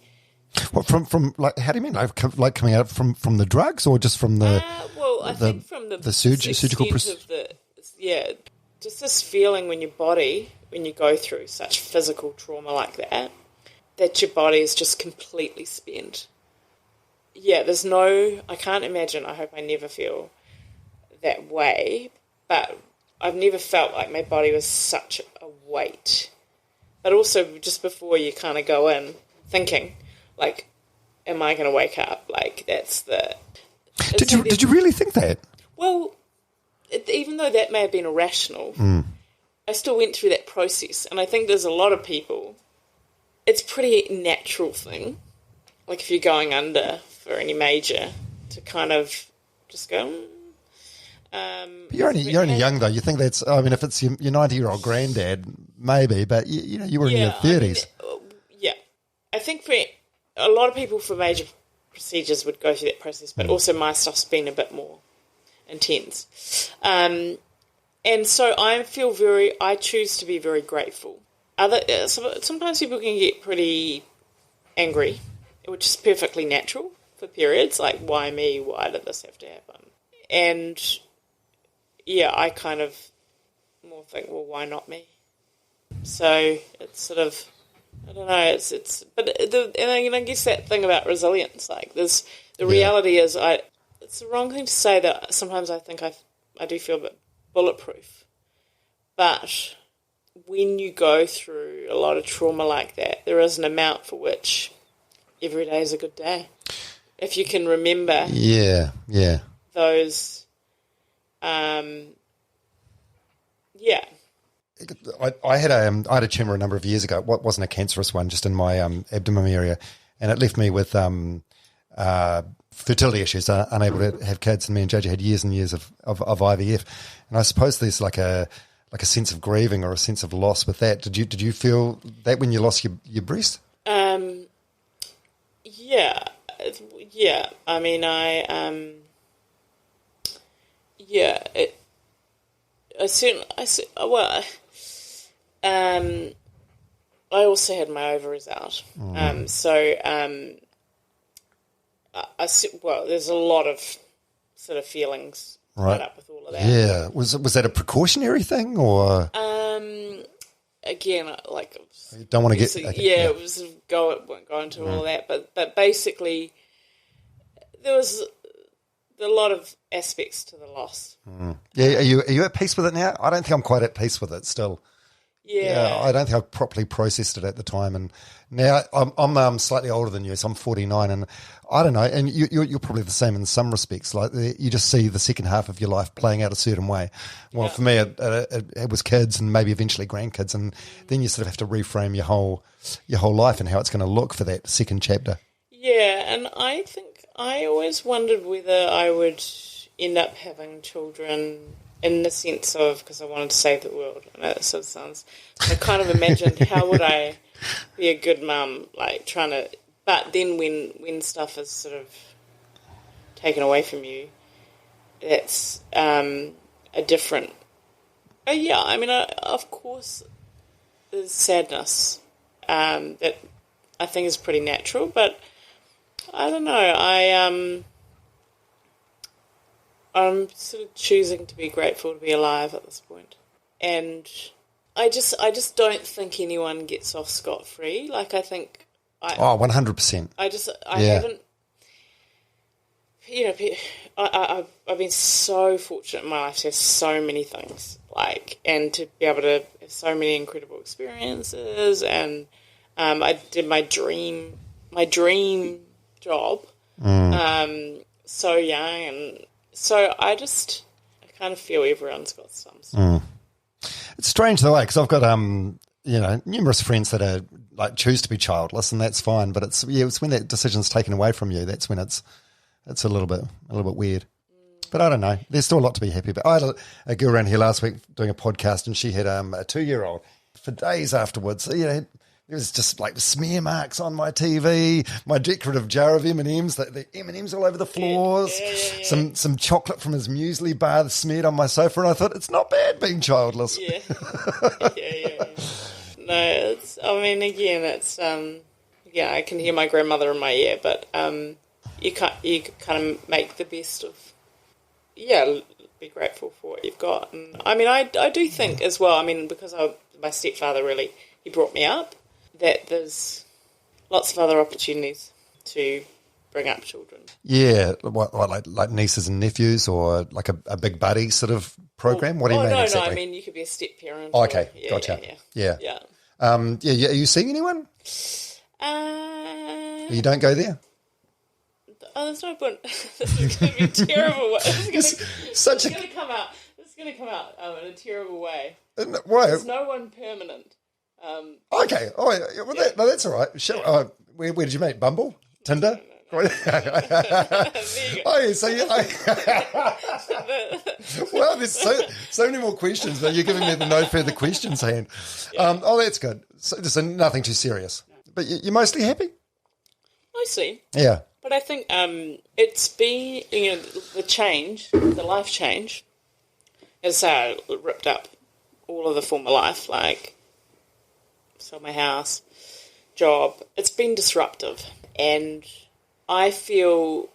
What, from like, how do you mean? Like coming out from the drugs or just from the? I think from the surgical procedure. Just this feeling when you go through such physical trauma like that your body is just completely spent. Yeah, I can't imagine, I hope I never feel that way, but I've never felt like my body was such a weight. But also, just before you kind of go in thinking, like, am I going to wake up? Like, that's the... Did you really think that? Well, even though that may have been irrational, I still went through that process. And I think there's a lot of people, it's a pretty natural thing. Like, if you're going under for any major, to kind of just go... You're only young, though. You think that's... I mean, if it's your 90-year-old granddad, maybe, but you were in your 30s. I think for a lot of people for major procedures would go through that process, but also my stuff's been a bit more intense. And so I choose to be very grateful. Sometimes people can get pretty angry, which is perfectly natural for periods, like, why me? Why did this have to happen? And, I kind of more think, well, why not me? So it's sort of, I don't know, and I guess that thing about resilience, like, the reality is, it's the wrong thing to say that sometimes I think I do feel a bit bulletproof. But when you go through a lot of trauma like that, there is an amount for which every day is a good day. If you can remember those, I had a tumour a number of years ago. It wasn't a cancerous one, just in my abdomen area, and it left me with fertility issues, unable to have kids. And me and Judge had years and years of IVF, and I suppose there's like a sense of grieving or a sense of loss with that. Did you feel that when you lost your breast? I mean, I also had my ovaries out. There's a lot of sort of feelings tied up with all of that. Yeah. Was that a precautionary thing or? Again, like, you don't want to get. Okay, it was won't go into all of that, but basically, there was a lot of aspects to the loss. Yeah, are you at peace with it now? I don't think I'm quite at peace with it still. Yeah, I don't think I properly processed it at the time, and now I'm slightly older than you, so I'm 49, and I don't know. And you're probably the same in some respects. Like, you just see the second half of your life playing out a certain way. Well, for me, it was kids, and maybe eventually grandkids, and then you sort of have to reframe your whole life and how it's going to look for that second chapter. Yeah, and I think I always wondered whether I would end up having children. In the sense of, because I wanted to save the world, I know that sort of sounds, I kind of imagined how would I be a good mum, like trying to, but then when stuff is sort of taken away from you, that's a different, of course there's sadness that I think is pretty natural, but I don't know, I'm sort of choosing to be grateful to be alive at this point. And I just don't think anyone gets off scot-free. Like, I think... 100%. I haven't... I've been so fortunate in my life to have so many things, like, and to be able to have so many incredible experiences. And I did my my dream job so young, and so I kind of feel everyone's got some stuff. It's strange though, because I've got numerous friends that are like choose to be childless, and that's fine. But it's when that decision's taken away from you, that's when it's a little bit weird. But I don't know. There's still a lot to be happy about. I had a girl around here last week doing a podcast, and she had a 2-year-old. For days afterwards, there was just like smear marks on my TV, my decorative jar of M&Ms, the M&Ms all over the floors, some chocolate from his muesli bar smeared on my sofa, and I thought, it's not bad being childless. Yeah. No, I can hear my grandmother in my ear, but you kind of make the best of, be grateful for what you've got. And I mean, I do think as well, I mean, because my stepfather really, he brought me up, that there's lots of other opportunities to bring up children. Yeah, what like nieces and nephews, or like a big buddy sort of program? What do you mean exactly? No, I mean, you could be a step-parent. Oh, okay, gotcha. Yeah. Are you seeing anyone? You don't go there? Oh, there's no point. This is going to be terrible. This is going to come out in a terrible way. Why? There's no one permanent. Okay. That's all right. Where did you meet? Bumble? Tinder? No. Oh, so well, there's so many more questions, but you're giving me the no further questions hand. That's good. So nothing too serious. But you're mostly happy? Mostly. Yeah. But I think it's been, the life change, has ripped up all of the former life, like sold my house, job. It's been disruptive, and I feel,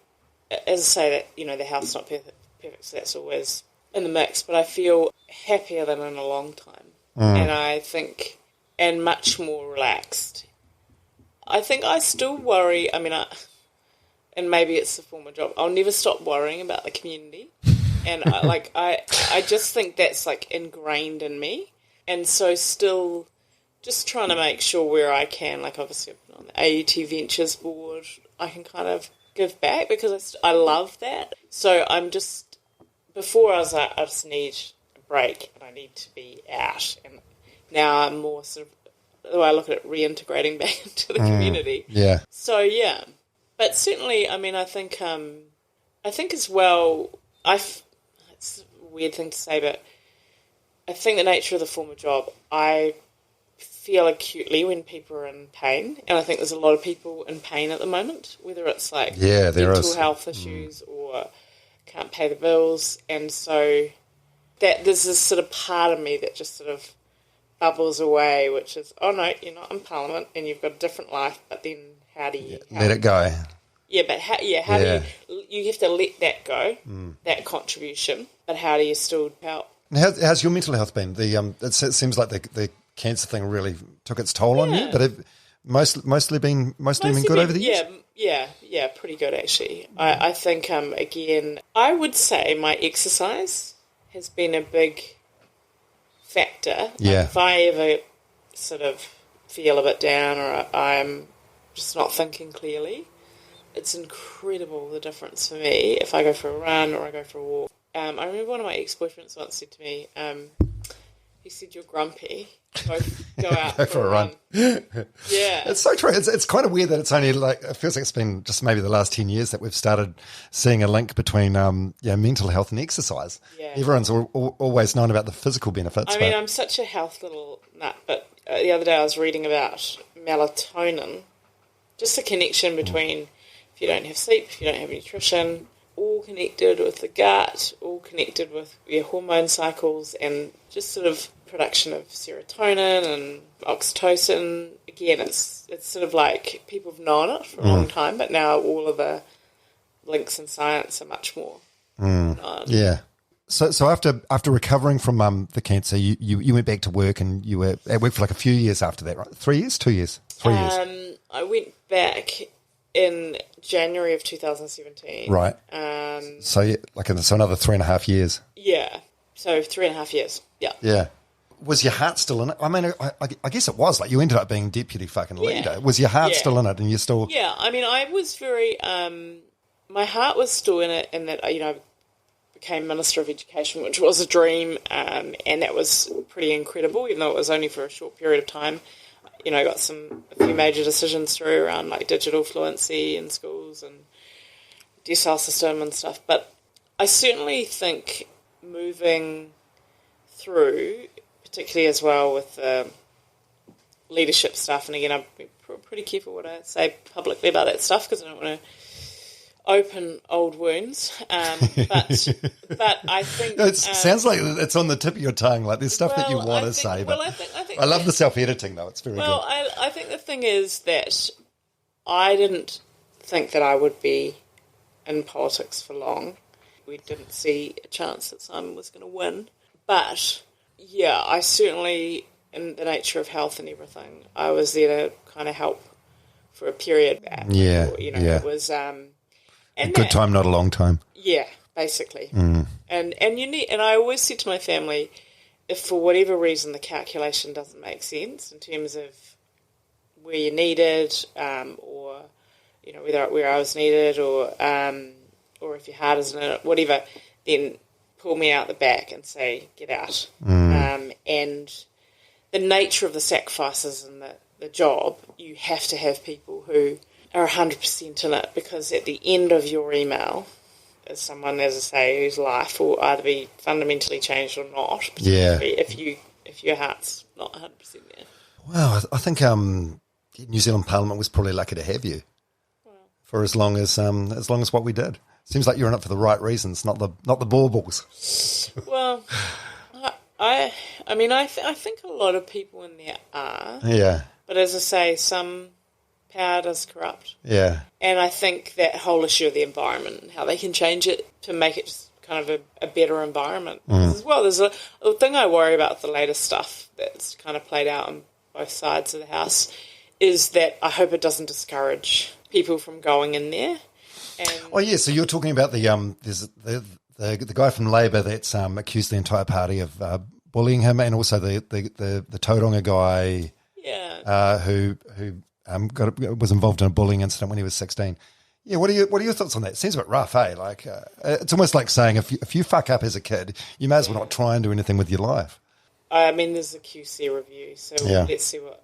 as I say, that the house is not perfect, so that's always in the mix. But I feel happier than in a long time, and I think, and much more relaxed. I think I still worry. I mean, and maybe it's the former job. I'll never stop worrying about the community, and I just think that's like ingrained in me, and so still just trying to make sure where I can, like obviously I've been on the AUT Ventures board, I can kind of give back because I love that. So I'm just, before I was like, I just need a break and I need to be out, and now I'm more sort of, the way I look at it, reintegrating back into the community. Yeah. So yeah. But certainly, I mean, I think as well, it's a weird thing to say, but I think the nature of the former job, I feel acutely when people are in pain, and I think there's a lot of people in pain at the moment, whether it's like mental health issues or can't pay the bills, and so that there's this sort of part of me that just sort of bubbles away, which is, oh no, you're not in Parliament and you've got a different life, but then how do you... let it go. Yeah, but how do you have to let that go, that contribution, but how do you still help? And how's your mental health been? It seems like the cancer thing really took its toll on you, but have mostly been good over the years? Yeah, pretty good actually. I think, again, I would say my exercise has been a big factor. Yeah. If I ever sort of feel a bit down or I'm just not thinking clearly, it's incredible the difference for me if I go for a run or I go for a walk. I remember one of my ex-boyfriends once said to me, he said, "You're grumpy. Go out for a run." Yeah. It's so true. It's kind of weird that it's only like, it feels like it's been just maybe the last 10 years that we've started seeing a link between mental health and exercise. Yeah. Everyone's always known about the physical benefits. I mean, I'm such a health little nut, but the other day I was reading about melatonin, just the connection between if you don't have sleep, if you don't have nutrition, all connected with the gut, all connected with your hormone cycles, and just sort of production of serotonin and oxytocin. Again, it's sort of like people have known it for a long time, but now all of the links in science are much more known. Yeah. So after recovering from the cancer, you went back to work, and you were at work for like a few years after that, right? 3 years? 2 years? 3 years? I went back in January of 2017. Right. So another 3.5 years. Yeah. So 3.5 years. Yeah. Yeah. was your heart still in it? I mean, I guess it was. Like, you ended up being deputy fucking leader. Was your heart still in it, and you still? Yeah, I mean, I was very. My heart was still in it, in that I became Minister of Education, which was a dream, and that was pretty incredible, even though it was only for a short period of time. I got a few major decisions through around like digital fluency in schools and decile system and stuff. But I certainly think moving through, particularly as well with the leadership stuff, and again, I'm pretty careful what I say publicly about that stuff because I don't want to open old wounds. But I think it sounds like it's on the tip of your tongue. Like there's stuff that you want to say. But I love the self-editing though. It's very good. I think the thing is that I didn't think that I would be in politics for long. We didn't see a chance that Simon was going to win. But yeah, I certainly, in the nature of health and everything, I was there to kind of help for a period back. Yeah, it was a good time, not a long time. Yeah, basically. And I always said to my family, if for whatever reason the calculation doesn't make sense in terms of where you're needed, or where I was needed, or if your heart isn't in it, whatever, then pull me out the back and say, get out. And the nature of the sacrifices and the job, you have to have people who are 100% in it, because at the end of your email is someone, as I say, whose life will either be fundamentally changed or not. Yeah. If your heart's not 100% there. Well, I think New Zealand Parliament was probably lucky to have you for as long as what we did. Seems like you're in it for the right reasons, not the baubles. Well, I think a lot of people in there are. Yeah. But as I say, some power does corrupt. Yeah. And I think that whole issue of the environment and how they can change it to make it just kind of a better environment. As well, there's a thing I worry about with the latest stuff that's kind of played out on both sides of the house is that I hope it doesn't discourage people from going in there. So you're talking about the guy from Labour that's accused the entire party of bullying him, and also the Tauranga guy who was involved in a bullying incident when he was 16. Yeah, what are your thoughts on that? It seems a bit rough, eh? Like it's almost like saying if you fuck up as a kid, you may as well not try and do anything with your life. I mean, there's a QC review, so let's see what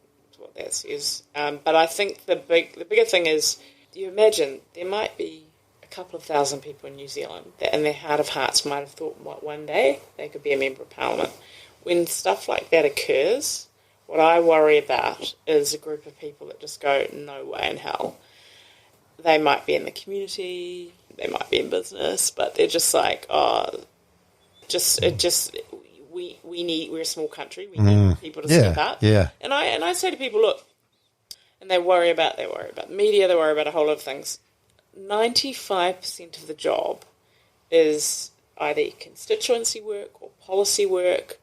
that says. But I think the bigger thing is, do you imagine there might be a couple of thousand people in New Zealand that in their heart of hearts might have thought, one day they could be a member of Parliament. When stuff like that occurs, what I worry about is a group of people that just go, no way in hell. They might be in the community, they might be in business, but they're just like, we're a small country, we need people to step up. Yeah. And I say to people, look, and they worry about the media, they worry about a whole lot of things. 95% of the job is either constituency work or policy work,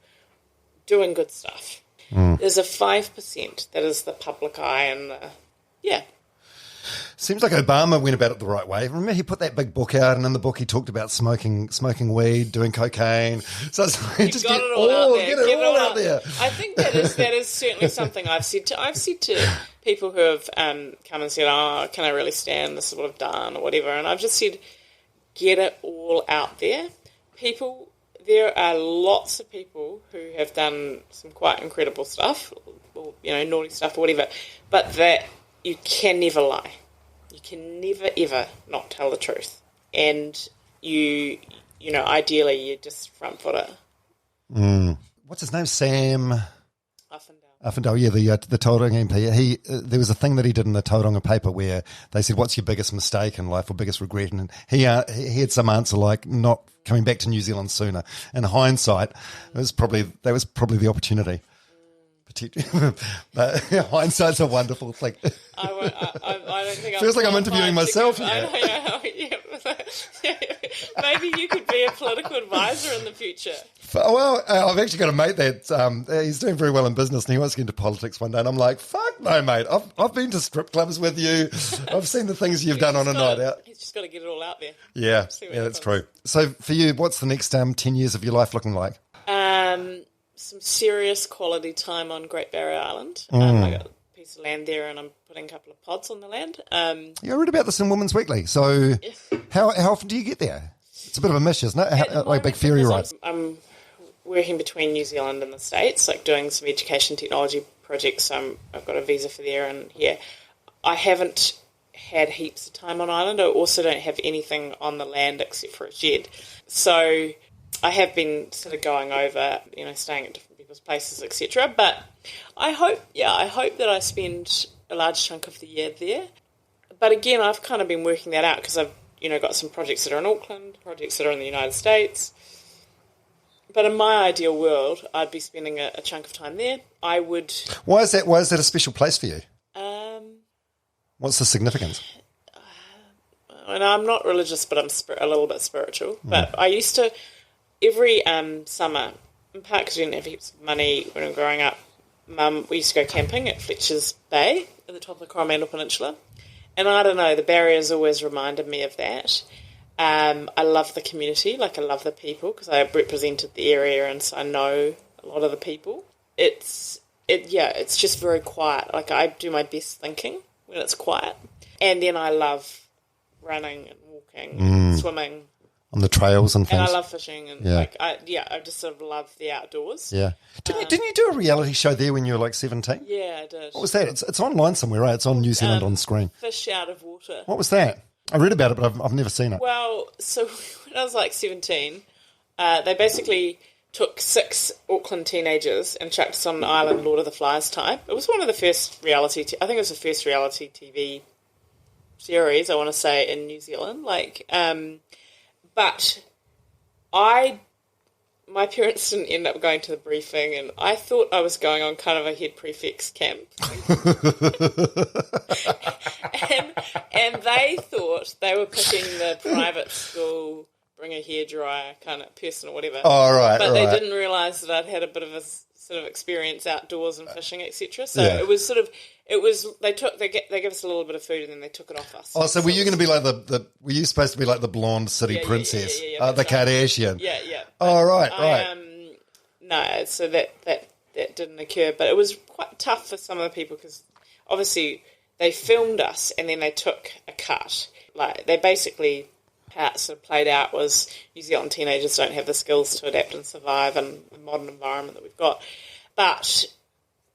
doing good stuff. There's a 5% that is the public eye and Seems like Obama went about it the right way. Remember, he put that big book out, and in the book he talked about smoking weed, doing cocaine. So it's like, just get it all out there. I think that is certainly something I've said to people who have come and said, "Oh, can I really stand this is what I've done," or whatever. And I've just said, get it all out there. There are lots of people who have done some quite incredible stuff, or naughty stuff or whatever, but that you can never lie. You can never, ever not tell the truth. And ideally you just front foot it. What's his name? Sam Uffindale. Yeah, the Tauranga MP. There was a thing that he did in the Tauranga paper where they said, "What's your biggest mistake in life or biggest regret?" And he had some answer like not coming back to New Zealand sooner. In hindsight, that was probably the opportunity. But hindsight's a wonderful thing. I don't think feels like I'm interviewing myself here. Maybe you could be a political advisor in the future. Well, I've actually got a mate that he's doing very well in business and he wants to get into politics one day. And I'm like, fuck no, mate. I've been to strip clubs with you. I've seen the things you've done on a night out. He's just got to get it all out there. Yeah, that's true. So for you, what's the next 10 years of your life looking like? some serious quality time on Great Barrier Island. I got a piece of land there, and I'm putting a couple of pods on the land. Yeah, I read about this in Women's Weekly. So how often do you get there? It's a bit of a mish, isn't it? Like big ferry ride. I'm working between New Zealand and the States, like doing some education technology projects. I've got a visa for there and here. I haven't had heaps of time on island. I also don't have anything on the land except for a shed. So I have been sort of going over, staying at different people's places, etc. But I hope that I spend a large chunk of the year there. But again, I've kind of been working that out because I've, got some projects that are in Auckland, projects that are in the United States. But in my ideal world, I'd be spending a chunk of time there. I would... Why is that a special place for you? What's the significance? And I'm not religious, but I'm a little bit spiritual. But I used to, every summer, in part because we didn't have heaps of money when we were growing up, we used to go camping at Fletcher's Bay at the top of the Coromandel Peninsula. And I don't know, the barriers always reminded me of that. I love the community, I love the people because I represented the area and so I know a lot of the people. It's just very quiet. I do my best thinking when it's quiet. And then I love running and walking, swimming. On the trails and things. And I love fishing and I just sort of love the outdoors. Yeah. Didn't you do a reality show there when you were 17? Yeah, I did. What was that? It's online somewhere, right? It's on New Zealand on screen. Fish Out of Water. What was that? I read about it, but I've never seen it. Well, so when I was 17, they basically took 6 Auckland teenagers and chucked us on an island, Lord of the Flies type. It was one of the first reality, I think it was the first reality TV series, I want to say, in New Zealand. But my parents didn't end up going to the briefing, and I thought I was going on kind of a head prefect's camp. and they thought they were picking the private school, bring a hairdryer kind of person or whatever. Oh, right. But they didn't realise that I'd had a bit of a sort of experience outdoors and fishing, etc. So it was sort of... they gave us a little bit of food and then they took it off us. Oh, so were you going to be like were you supposed to be like the blonde city princess? The Kardashian? Yeah. Oh, right. No, so that didn't occur. But it was quite tough for some of the people because obviously they filmed us and then they took a cut. They basically, how it sort of played out was New Zealand teenagers don't have the skills to adapt and survive in the modern environment that we've got. But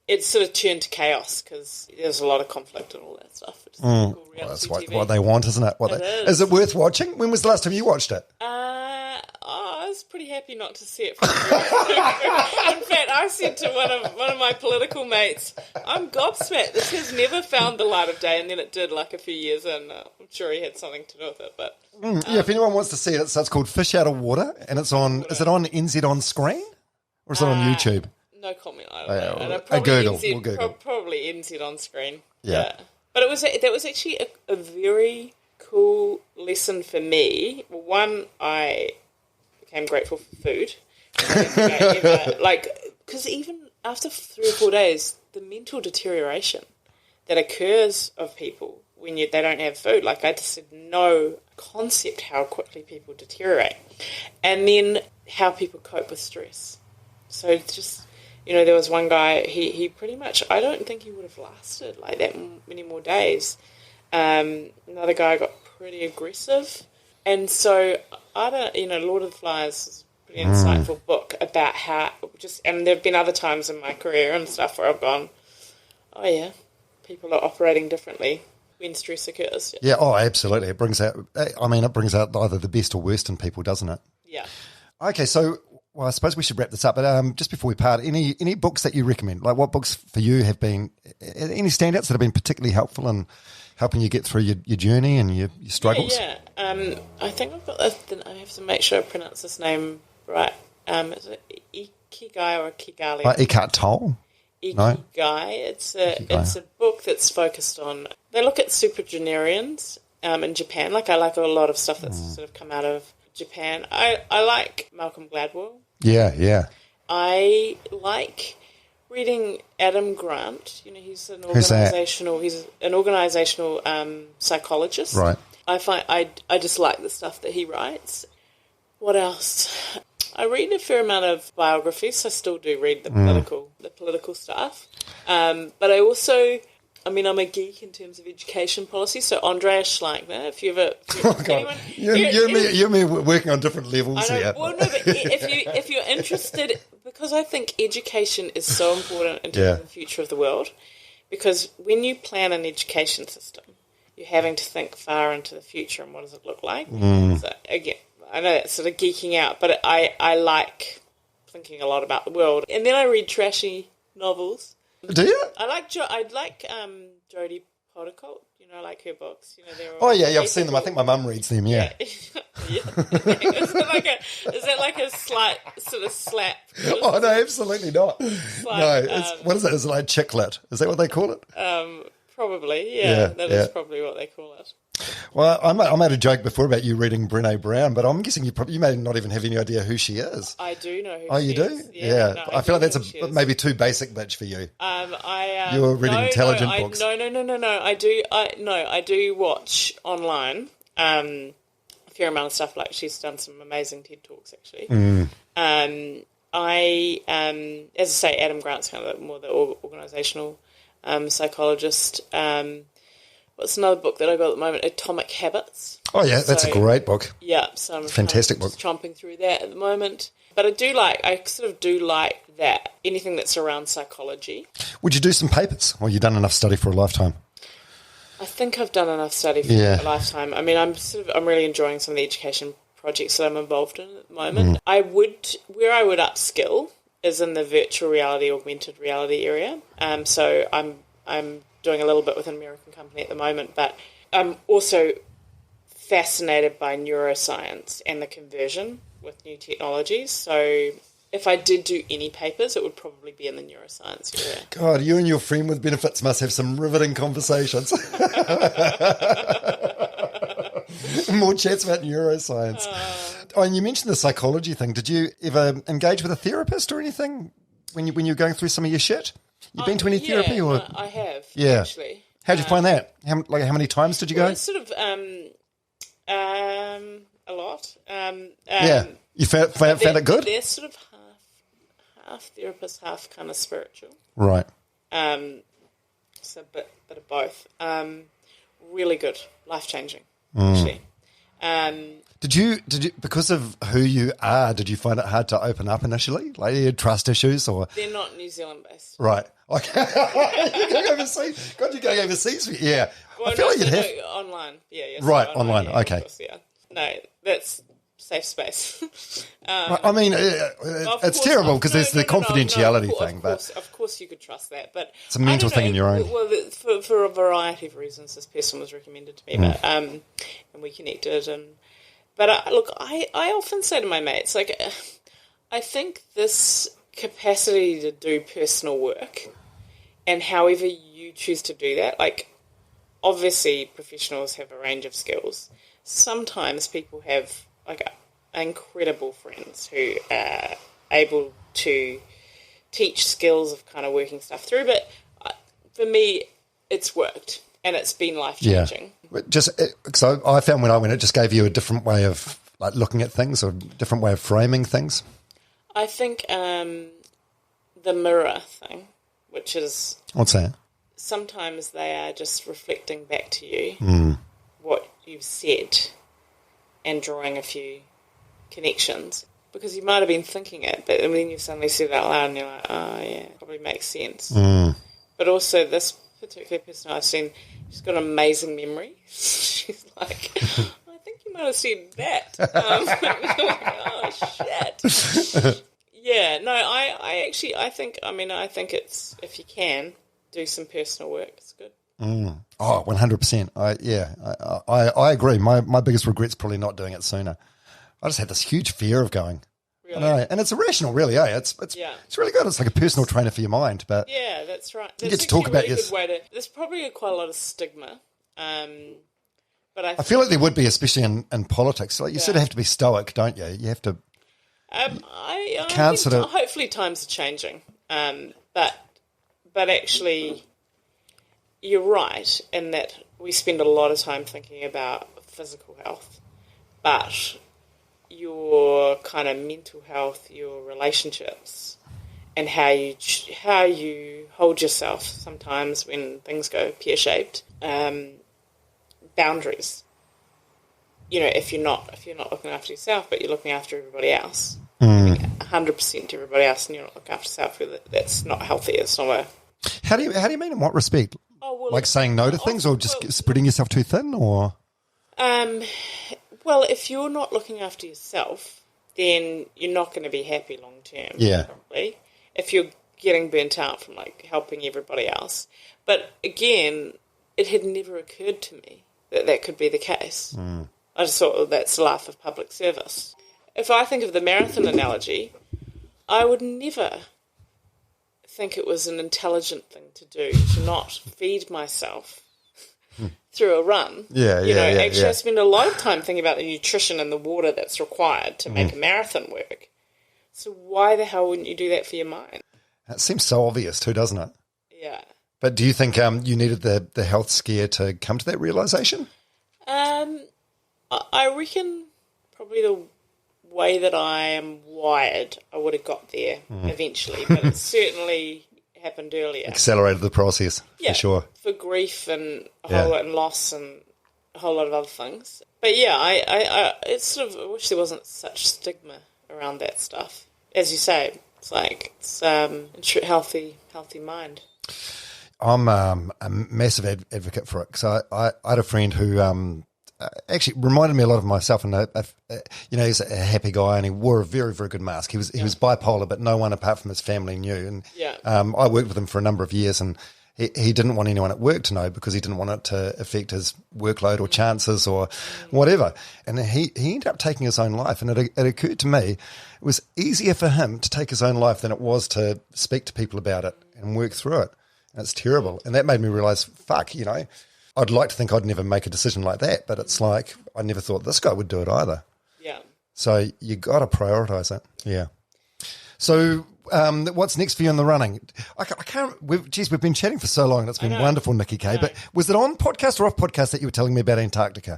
it sort of turned to chaos because there's a lot of conflict and all that stuff. Well, that's what they want, isn't it? Is it worth watching? When was the last time you watched it? I was pretty happy not to see it. In fact, I said to one of my political mates, I'm gobsmacked. This has never found the light of day, and then it did a few years in. I'm sure he had something to do with it. But if anyone wants to see it, it's called Fish Out of Water, and it's on. Is it on NZ On Screen, or is it on YouTube? No comment. I don't know. Google. NZ, we'll Google. Probably NZ On Screen. Yeah. But that was actually a very cool lesson for me. One, I became grateful for food. Because even after 3 or 4 days, the mental deterioration that occurs of people when they don't have food, I just had no concept how quickly people deteriorate. And then how people cope with stress. So it's just... there was one guy, he pretty much, I don't think he would have lasted that many more days. Another guy got pretty aggressive. And so, Lord of the Flies is a pretty insightful book about how, and there have been other times in my career and stuff where I've gone, oh yeah, people are operating differently when stress occurs. Yeah, absolutely. It brings out either the best or worst in people, doesn't it? Yeah. Okay, so... Well, I suppose we should wrap this up, but just before we part, any books that you recommend? What books for you have been, any standouts that have been particularly helpful in helping you get through your journey and your struggles? Yeah. I think I've got this, I have to make sure I pronounce this name right. Is it Ikigai or Kigali? Eckhart Tolle? Ikigai. It's a book that's focused on, they look at supergenarians in Japan. I like a lot of stuff that's sort of come out of Japan. I like Malcolm Gladwell. Yeah. I like reading Adam Grant. He's an organizational psychologist. Right. I just like the stuff that he writes. What else? I read a fair amount of biographies. I still do read the political stuff. But I also, I mean, I'm a geek in terms of education policy. So Andreas Schleichner, if you ever, anyone, you and me working on different levels I know, here. well, no, but if you're interested, because I think education is so important in terms of the future of the world. Because when you plan an education system, you're having to think far into the future and what does it look like. So again, I know that's sort of geeking out, but I like thinking a lot about the world. And then I read trashy novels. Do you? I like Jodie Pottercolt. You know, I like her books. You know, they're Oh yeah, I've seen them. I think my mum reads them. Yeah. Is that like a slight sort of slap? Oh no, absolutely not. What is it? Is it like chick lit? Is that what they call it? Probably, yeah. That is probably what they call it. Well, I made a joke before about you reading Brené Brown, but I'm guessing you may not even have any idea who she is. I do know who she is. Oh, you do? Yeah. No, I feel like that's maybe too basic bitch for you. You're reading intelligent books. No. I do watch online a fair amount of stuff. Like she's done some amazing TED Talks, actually. As I say, Adam Grant's kind of more the organisational psychologist. What's another book that I got at the moment? Atomic Habits. Oh yeah, that's a great book. Yeah, so I'm fantastic book. Chomping through that at the moment. But I sort of do like that, anything that's around psychology. Would you do some papers? Or you've done enough study for a lifetime? I think I've done enough study for a lifetime. I mean, I'm really enjoying some of the education projects that I'm involved in at the moment. Where I would upskill is in the virtual reality, augmented reality area. So I'm doing a little bit with an American company at the moment, but I'm also fascinated by neuroscience and the conversion with new technologies. So if I did do any papers, it would probably be in the neuroscience area. God, you and your friend with benefits must have some riveting conversations. More chats about neuroscience. And you mentioned the psychology thing. Did you ever engage with a therapist or anything when you were going through some of your shit? You been to any therapy? Or I have. Yeah. Actually. How'd you find that? How many times did you go? It's sort of a lot. You found it good? They're sort of half therapist, half kind of spiritual. Right. So a bit of both. Really good, life changing. Actually. Did you because of who you are? Did you find it hard to open up initially? Like you had trust issues, or they're not New Zealand based, right? Okay, you're going overseas. God, you're going overseas. Yeah, well, I feel like you'd have online. Yeah, right, online. Yeah, okay, course, yeah. No, that's safe space. I mean, it's terrible because there's the confidentiality thing, but of course you could trust that, but it's a mental thing in your own. Well, for a variety of reasons, this person was recommended to me, but and we connected But look, I often say to my mates, like, I think this capacity to do personal work and however you choose to do that, like, obviously professionals have a range of skills. Sometimes people have, like, incredible friends who are able to teach skills of kind of working stuff through. But for me, it's worked and it's been life-changing. Yeah. So I found when I went, it just gave you a different way of like looking at things or a different way of framing things. I think the mirror thing, which is... What's that? Sometimes they are just reflecting back to you what you've said and drawing a few connections. Because you might have been thinking it, but then you suddenly said it out loud and you're like, oh, yeah, probably makes sense. But also this particular person I've seen, she's got an amazing memory. She's like, I think you might have said that. Oh, shit. Yeah, no, I think it's, if you can, do some personal work, it's good. Oh, 100%. I agree. My biggest regret's probably not doing it sooner. I just had this huge fear of going. Really? I know, and it's irrational, really. It's really good. It's like a personal trainer for your mind. But yeah, that's right. You get to talk about this. There's probably quite a lot of stigma, but I feel like there would be, especially in politics. Like you sort of have to be stoic, don't you? You have to. I think hopefully times are changing, but actually, you're right in that we spend a lot of time thinking about physical health, but your kind of mental health, your relationships, and how you hold yourself sometimes when things go pear-shaped. Boundaries. If you're not looking after yourself, but you're looking after everybody else, 100% to everybody else, and you're not looking after yourself, that's not healthy. It's not a. How do you mean? In what respect? Like saying no to things, or just spreading yourself too thin, or? Well, if you're not looking after yourself, then you're not going to be happy long term. Yeah. Probably. If you're getting burnt out from helping everybody else, but again, it had never occurred to me that could be the case. I just thought, that's the life of public service. If I think of the marathon analogy, I would never think it was an intelligent thing to do to not feed myself through a run. Actually, I spend a lot of time thinking about the nutrition and the water that's required to make a marathon work. So why the hell wouldn't you do that for your mind? That seems so obvious too, doesn't it? Yeah. But do you think you needed the health scare to come to that realisation? I reckon probably the way that I am wired, I would have got there eventually, but it certainly happened earlier. Accelerated the process, for sure. For grief and a whole lot, and loss and a whole lot of other things. But yeah, I wish there wasn't such stigma around that stuff. As you say, it's healthy mind. I'm a massive advocate for it, because I had a friend who actually reminded me a lot of myself, and he's a happy guy, and he wore a very, very good mask. He was bipolar, but no one apart from his family knew. And I worked with him for a number of years, and he didn't want anyone at work to know, because he didn't want it to affect his workload or chances or whatever. And he ended up taking his own life. And it occurred to me, it was easier for him to take his own life than it was to speak to people about it and work through it. And it's terrible. And that made me realise, I'd like to think I'd never make a decision like that, but it's like I never thought this guy would do it either. Yeah. So you got to prioritise it. Yeah. So what's next for you in the running? I can't. We've been chatting for so long, and it's been wonderful, Nikki Kaye. But was it on podcast or off podcast that you were telling me about Antarctica?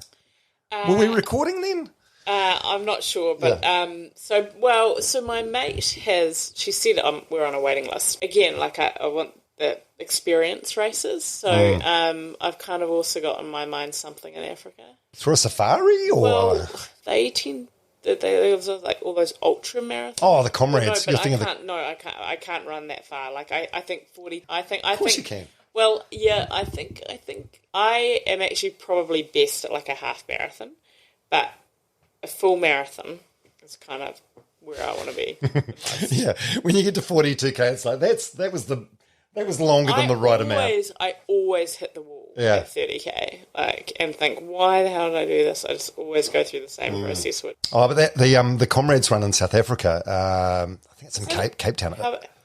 Were we recording then? I'm not sure, but so my mate she said we're on a waiting list again. I want the experience races, so I've kind of also got in my mind something in Africa for a safari, or they tend. They all those ultra marathons. Oh, the comrades! No, I can't run that far. I think 40. Of course you can. Well, yeah, I think I am actually probably best at a half marathon, but a full marathon is kind of where I want to be. Yeah, when you get to 42K, it's like that was longer than the right amount. I always hit the wall at 30K, and think, why the hell did I do this? I just always go through the same process. Oh, but the Comrades run in South Africa, I think it's in Cape Town.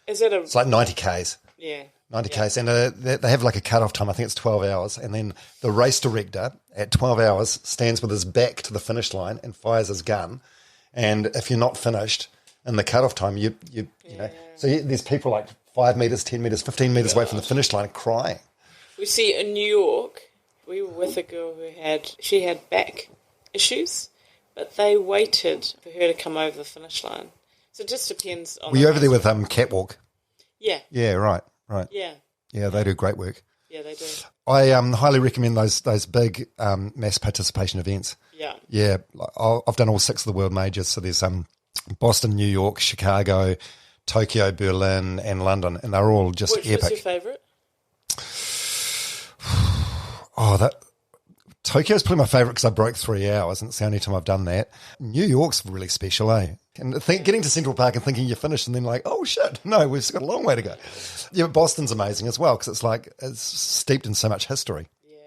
It's like 90Ks. Yeah. 90Ks, and they have a cut-off time. I think it's 12 hours, and then the race director at 12 hours stands with his back to the finish line and fires his gun, and if you're not finished in the cut-off time, you know, so there's people 5 metres, 10 metres, 15 metres away from the finish line crying. We see in New York, we were with a girl who had back issues, but they waited for her to come over the finish line. So it just depends on. Were you over there with Catwalk? Yeah. Yeah, right. Yeah. Yeah, they do great work. Yeah, they do. I highly recommend those big mass participation events. Yeah. Yeah, I've done all 6 of the world majors. So there's Boston, New York, Chicago, Tokyo, Berlin, and London, and they're all just epic. What's your favourite? Tokyo's probably my favourite because I broke 3 hours, and it's the only time I've done that. New York's really special, eh? And getting to Central Park and thinking you're finished, and then oh shit, no, we've still got a long way to go. Yeah, but Boston's amazing as well because it's steeped in so much history. Yeah.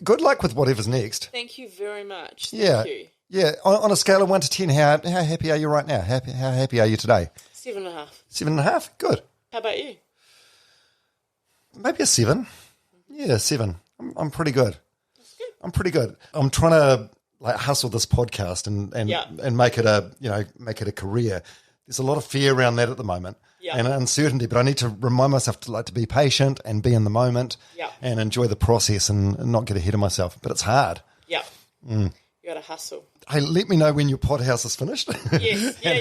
Good luck with whatever's next. Thank you very much. Thank you. Yeah. On a scale of 1 to 10, how happy are you right now? How happy are you today? 7.5. 7.5. Good. How about you? Maybe a 7. Yeah, 7. I'm pretty good. That's good. I'm pretty good. I'm trying to hustle this podcast and make it a career. There's a lot of fear around that at the moment and uncertainty, but I need to remind myself to be patient and be in the moment and enjoy the process and not get ahead of myself. But it's hard. Yeah. You got to hustle. Hey, let me know when your pod house is finished. Yes, yeah.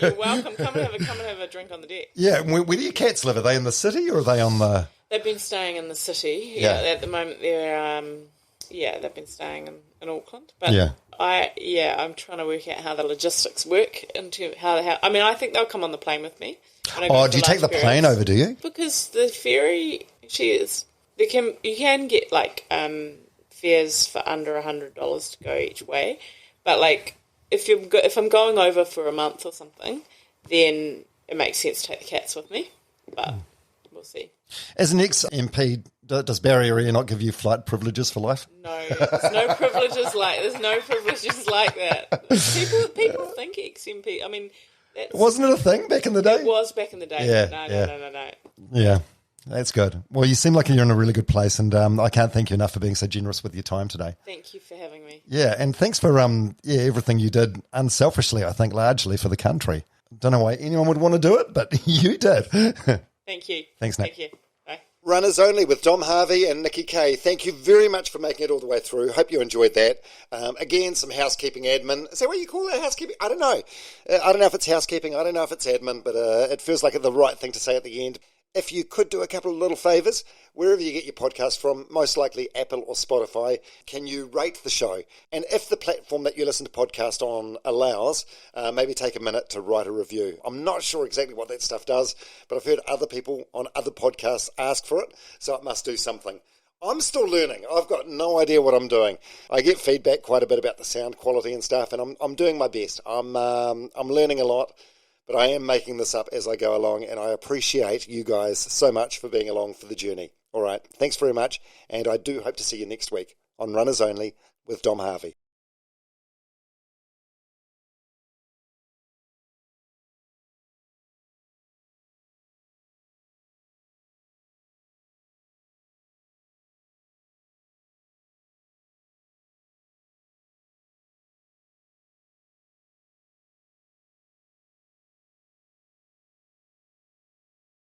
You're welcome. Come and have a drink on the deck. Yeah, where do your cats live? Are they in the city or are they on the... They've been staying in the city. Yeah. At the moment they're they've been staying in Auckland. But Yeah. I'm trying to work out how the logistics work into how I mean, I think they'll come on the plane with me. Oh, do you take the plane over, do you? Because the ferry, you can get like fares for under $100 to go each way, but like if I'm going over for a month or something, then it makes sense to take the cats with me. But we'll see. As an ex-MP, does Barry Area not give you flight privileges for life? No, there's no privileges like that. People think ex-MP. I mean, wasn't it a thing back in the day? It was back in the day. Yeah, No. Yeah. That's good. Well, you seem like you're in a really good place, and I can't thank you enough for being so generous with your time today. Thank you for having me. Yeah, and thanks for everything you did unselfishly, I think, largely for the country. Don't know why anyone would want to do it, but you did. Thank you. Thanks, Nick. Thank you. Bye. Runners Only with Dom Harvey and Nikki Kaye. Thank you very much for making it all the way through. Hope you enjoyed that. Again, some housekeeping admin. Is that what you call that, housekeeping? I don't know. I don't know if it's housekeeping. I don't know if it's admin, but it feels like the right thing to say at the end. If you could do a couple of little favours, wherever you get your podcast from, most likely Apple or Spotify, can you rate the show? And if the platform that you listen to podcast on allows, maybe take a minute to write a review. I'm not sure exactly what that stuff does, but I've heard other people on other podcasts ask for it, so it must do something. I'm still learning. I've got no idea what I'm doing. I get feedback quite a bit about the sound quality and stuff, and I'm doing my best. I'm learning a lot. But I am making this up as I go along, and I appreciate you guys so much for being along for the journey. All right, thanks very much, and I do hope to see you next week on Runners Only with Dom Harvey.